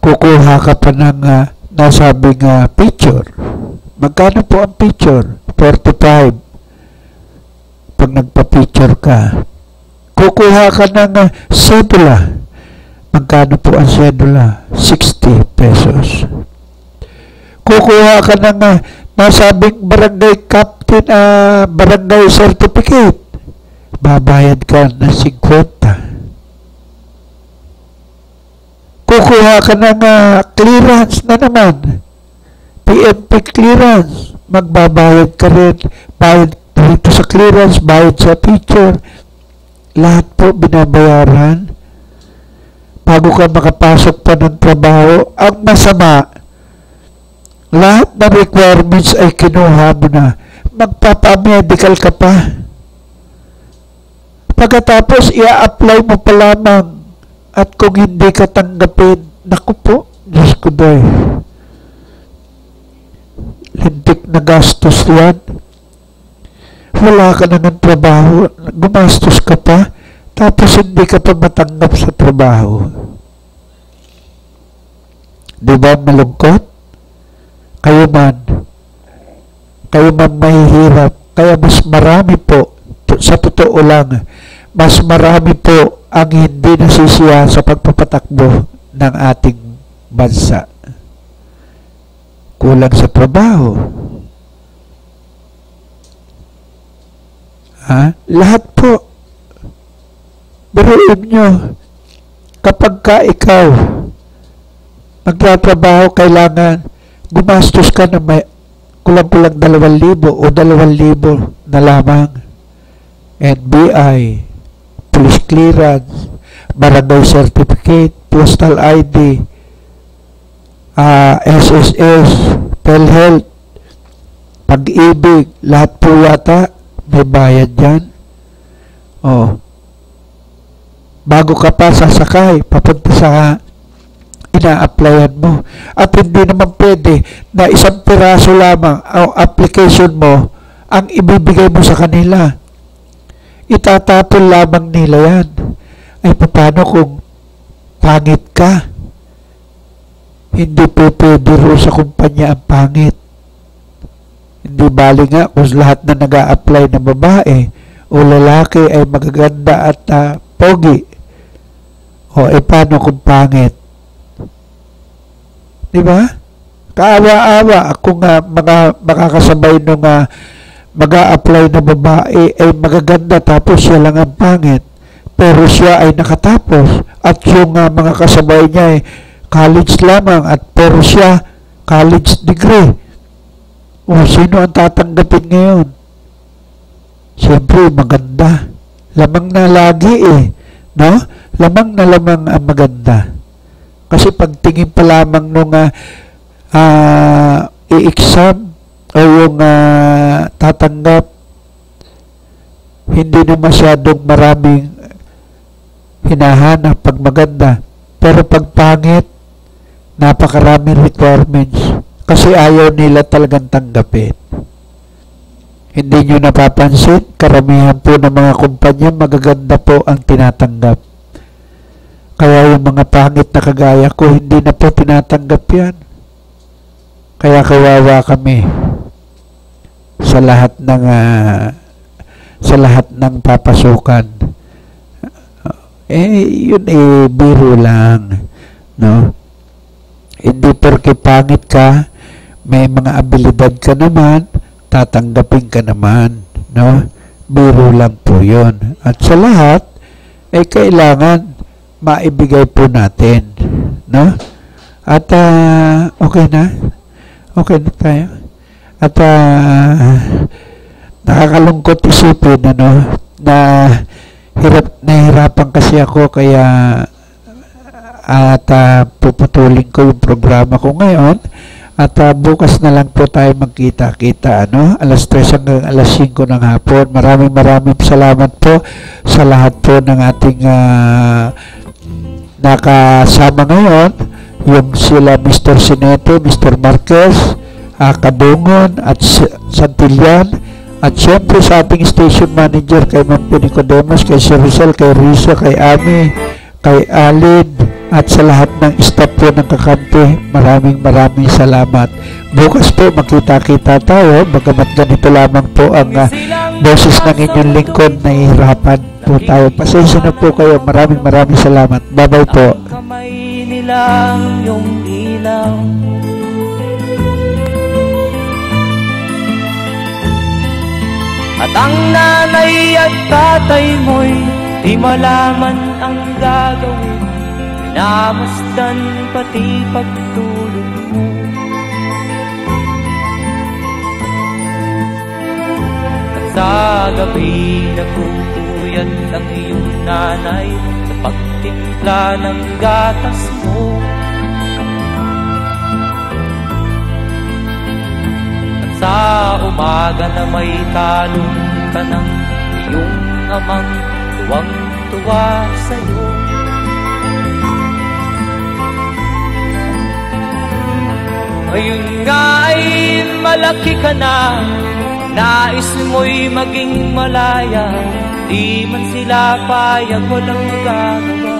Kukuha ka pa ng nasabing picture. Magkano po ang picture? 45. Pag nagpa-picture ka. Kukuha ka ng cedula. Magkano po ang cedula? 60 pesos. Kukuha ka ng nasabing barangay captain, barangay certificate. Babayad ka ng 50. Kukuha ka ng clearance na naman. PNP clearance. Magbabayad ka rin. Bayad dito sa clearance, bayad sa picture. Lahat po binabayaran. Bago ka makapasok pa ng trabaho, ang masama, lahat ng requirements ay kinuha mo na. Magpapa-medical ka pa. Pagkatapos, i-apply mo pa lamang. At kung hindi ka tanggapin, naku po, Diyos ko day. Lintik na gastos yan. Wala ka na ng trabaho, gumastos ka pa, tapos hindi ka pa matanggap sa trabaho. Di ba malungkot? Kayo man mahihirap. Kaya mas marami po, sa totoo lang, mas marami po ang hindi nasisiya sa pagpapatakbo ng ating bansa. Kulang sa trabaho. Lahat po. Biruin nyo, kapag ka ikaw magtatrabaho, kailangan gumastos ka na may kulang-kulang 2,000 o 2,000 na lamang. NBI, police clearance, barangay certificate, postal ID, SSS, PhilHealth, Pag-ibig, lahat po yata may bayad yan. Bago ka pa sasakay, papunta sa ina-applyan mo. At hindi naman pwede na 1 piraso lamang ang application mo ang ibibigay mo sa kanila. Itatapon lamang nila yan. Ay paano kung pangit ka? Hindi po pwede ro sa kumpanya ang pangit. Hindi bali nga kung lahat na nag-a-apply na babae o lalaki ay magaganda at pogi. Paano kung pangit? Diba? Kaawa-awa kung makakasabay nung mag-a-apply na babae ay magaganda tapos siya lang ang pangit. Pero siya ay nakatapos at yung mga kasabay niya ay college lamang at pero siya college degree. Sino ang tatanggapin ngayon? Siyempre maganda. Lamang na lagi no? Lamang na lamang ang maganda. Kasi pagtingin pa lamang nung i-exam o yung tatanggap, hindi na masyadong maraming hinahanap pag maganda. Pero pag pangit, napakaraming requirements. Kasi ayaw nila talagang tanggapin. Hindi nyo napapansin, karamihan po ng mga kumpanya magaganda po ang tinatanggap. Kaya yung mga pangit na kagaya ko, hindi na po tinatanggap yan. Kaya kawawa kami sa lahat ng papasukan. Yun biro lang, no? Hindi porke pangit ka, may mga abilidad ka naman, tatanggapin ka naman, no? Biro lang po yun. At sa lahat, kailangan maibigay po natin, no? At okay na tayo. At nakakalungkot isipin na nahihirapan kasi ako kaya at puputulin ko yung programa ko ngayon at bukas na lang po tayo magkita-kita, alas 3 hanggang alas 5 ng hapon. Maraming salamat po sa lahat po ng ating nakasama ngayon yung sila Mr. Sinete, Mr. Marquez, Kabungon at Santillan, at syempre sa ating station manager kay Ma'am Nicodemus, kay Sir Rizal, kay Risa, kay Ami, kay Alid, at sa lahat ng staff po ng kakampi, maraming salamat. Bukas po makita-kita tayo, bagamat ganito lamang po ang boses ng inyong lingkod, nahihirapan po tayo. Pasensya na po kayo, maraming salamat. Bye-bye po. Kamay nilang yung ilaw, at ang nanay at tatay mo'y di malaman ang gagawin, namasdan pati pagtulog mo. At sa gabi nagpupuyat ang iyong nanay sa pagtimpla ng gatas mo. At sa umaga na may talong ka ng iyong amang tuwang-tuwa sa'yo. Ngayon nga ay malaki ka na, nais mo'y maging malaya, di man sila payag, walang magagawa.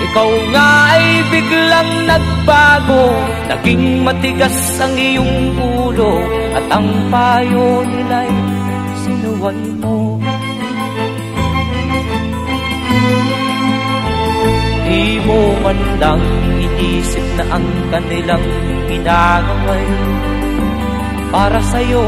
Ikaw nga ay biglang nagbago, naging matigas ang iyong ulo, at ang payo nila'y sinuway mo. Di mo man lang inisip na ang kanilang ginagawa'y para sa'yo.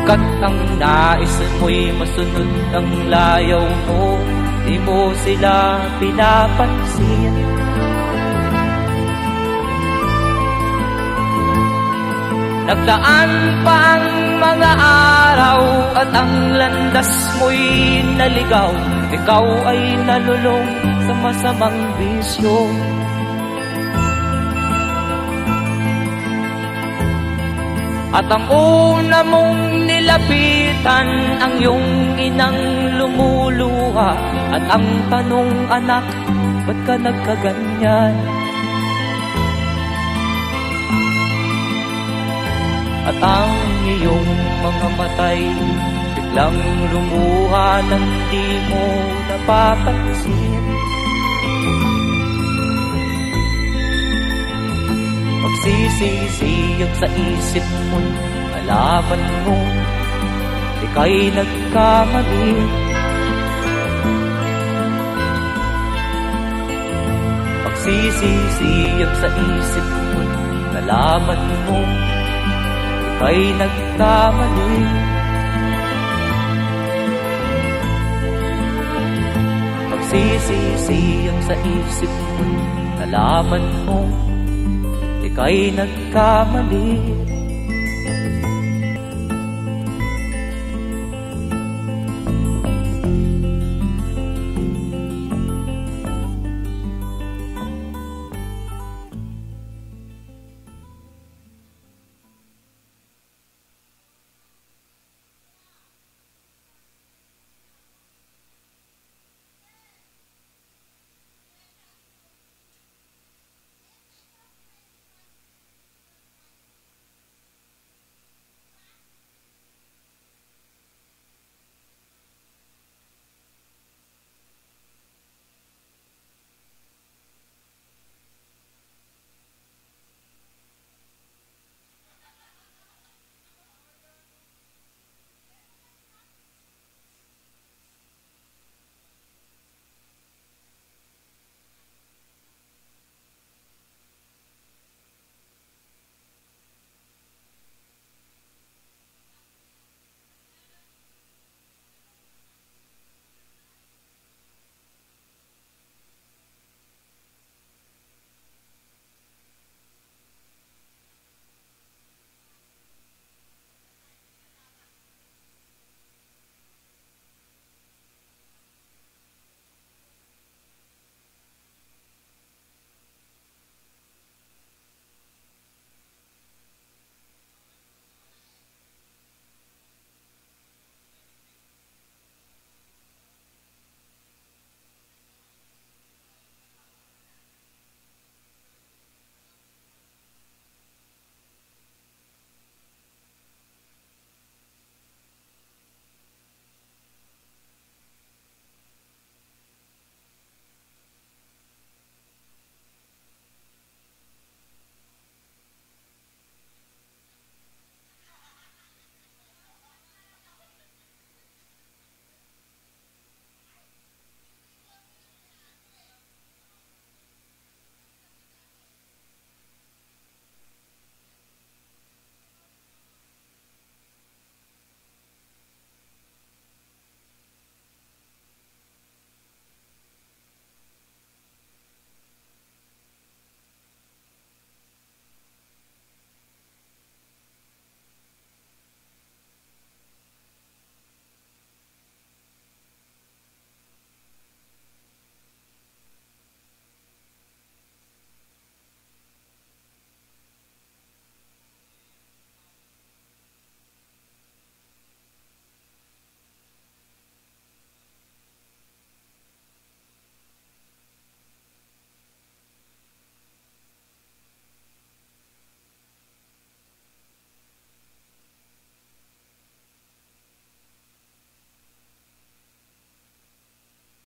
Kat ang nais mo'y masunod ang layaw mo, di mo sila pinapansin. Nagdaan pa ang mga araw at ang landas mo'y naligaw, ikaw ay nalulong sa masamang bisyo. At ang una mong nilapitan ang iyong inang lumuluha, at ang tanong, anak, ba't ka nagkaganyan? At ang iyong mga matay biglang lumuha nang di mo napapansin. Magsisisiyag sa isip mo, nalaman mo ika'y nagkamali. Magsisisiyag sa isip mo, nalaman mo ika'y nagkamali. Magsisisiyag sa isip mo, nalaman mo ika'y nagkamali.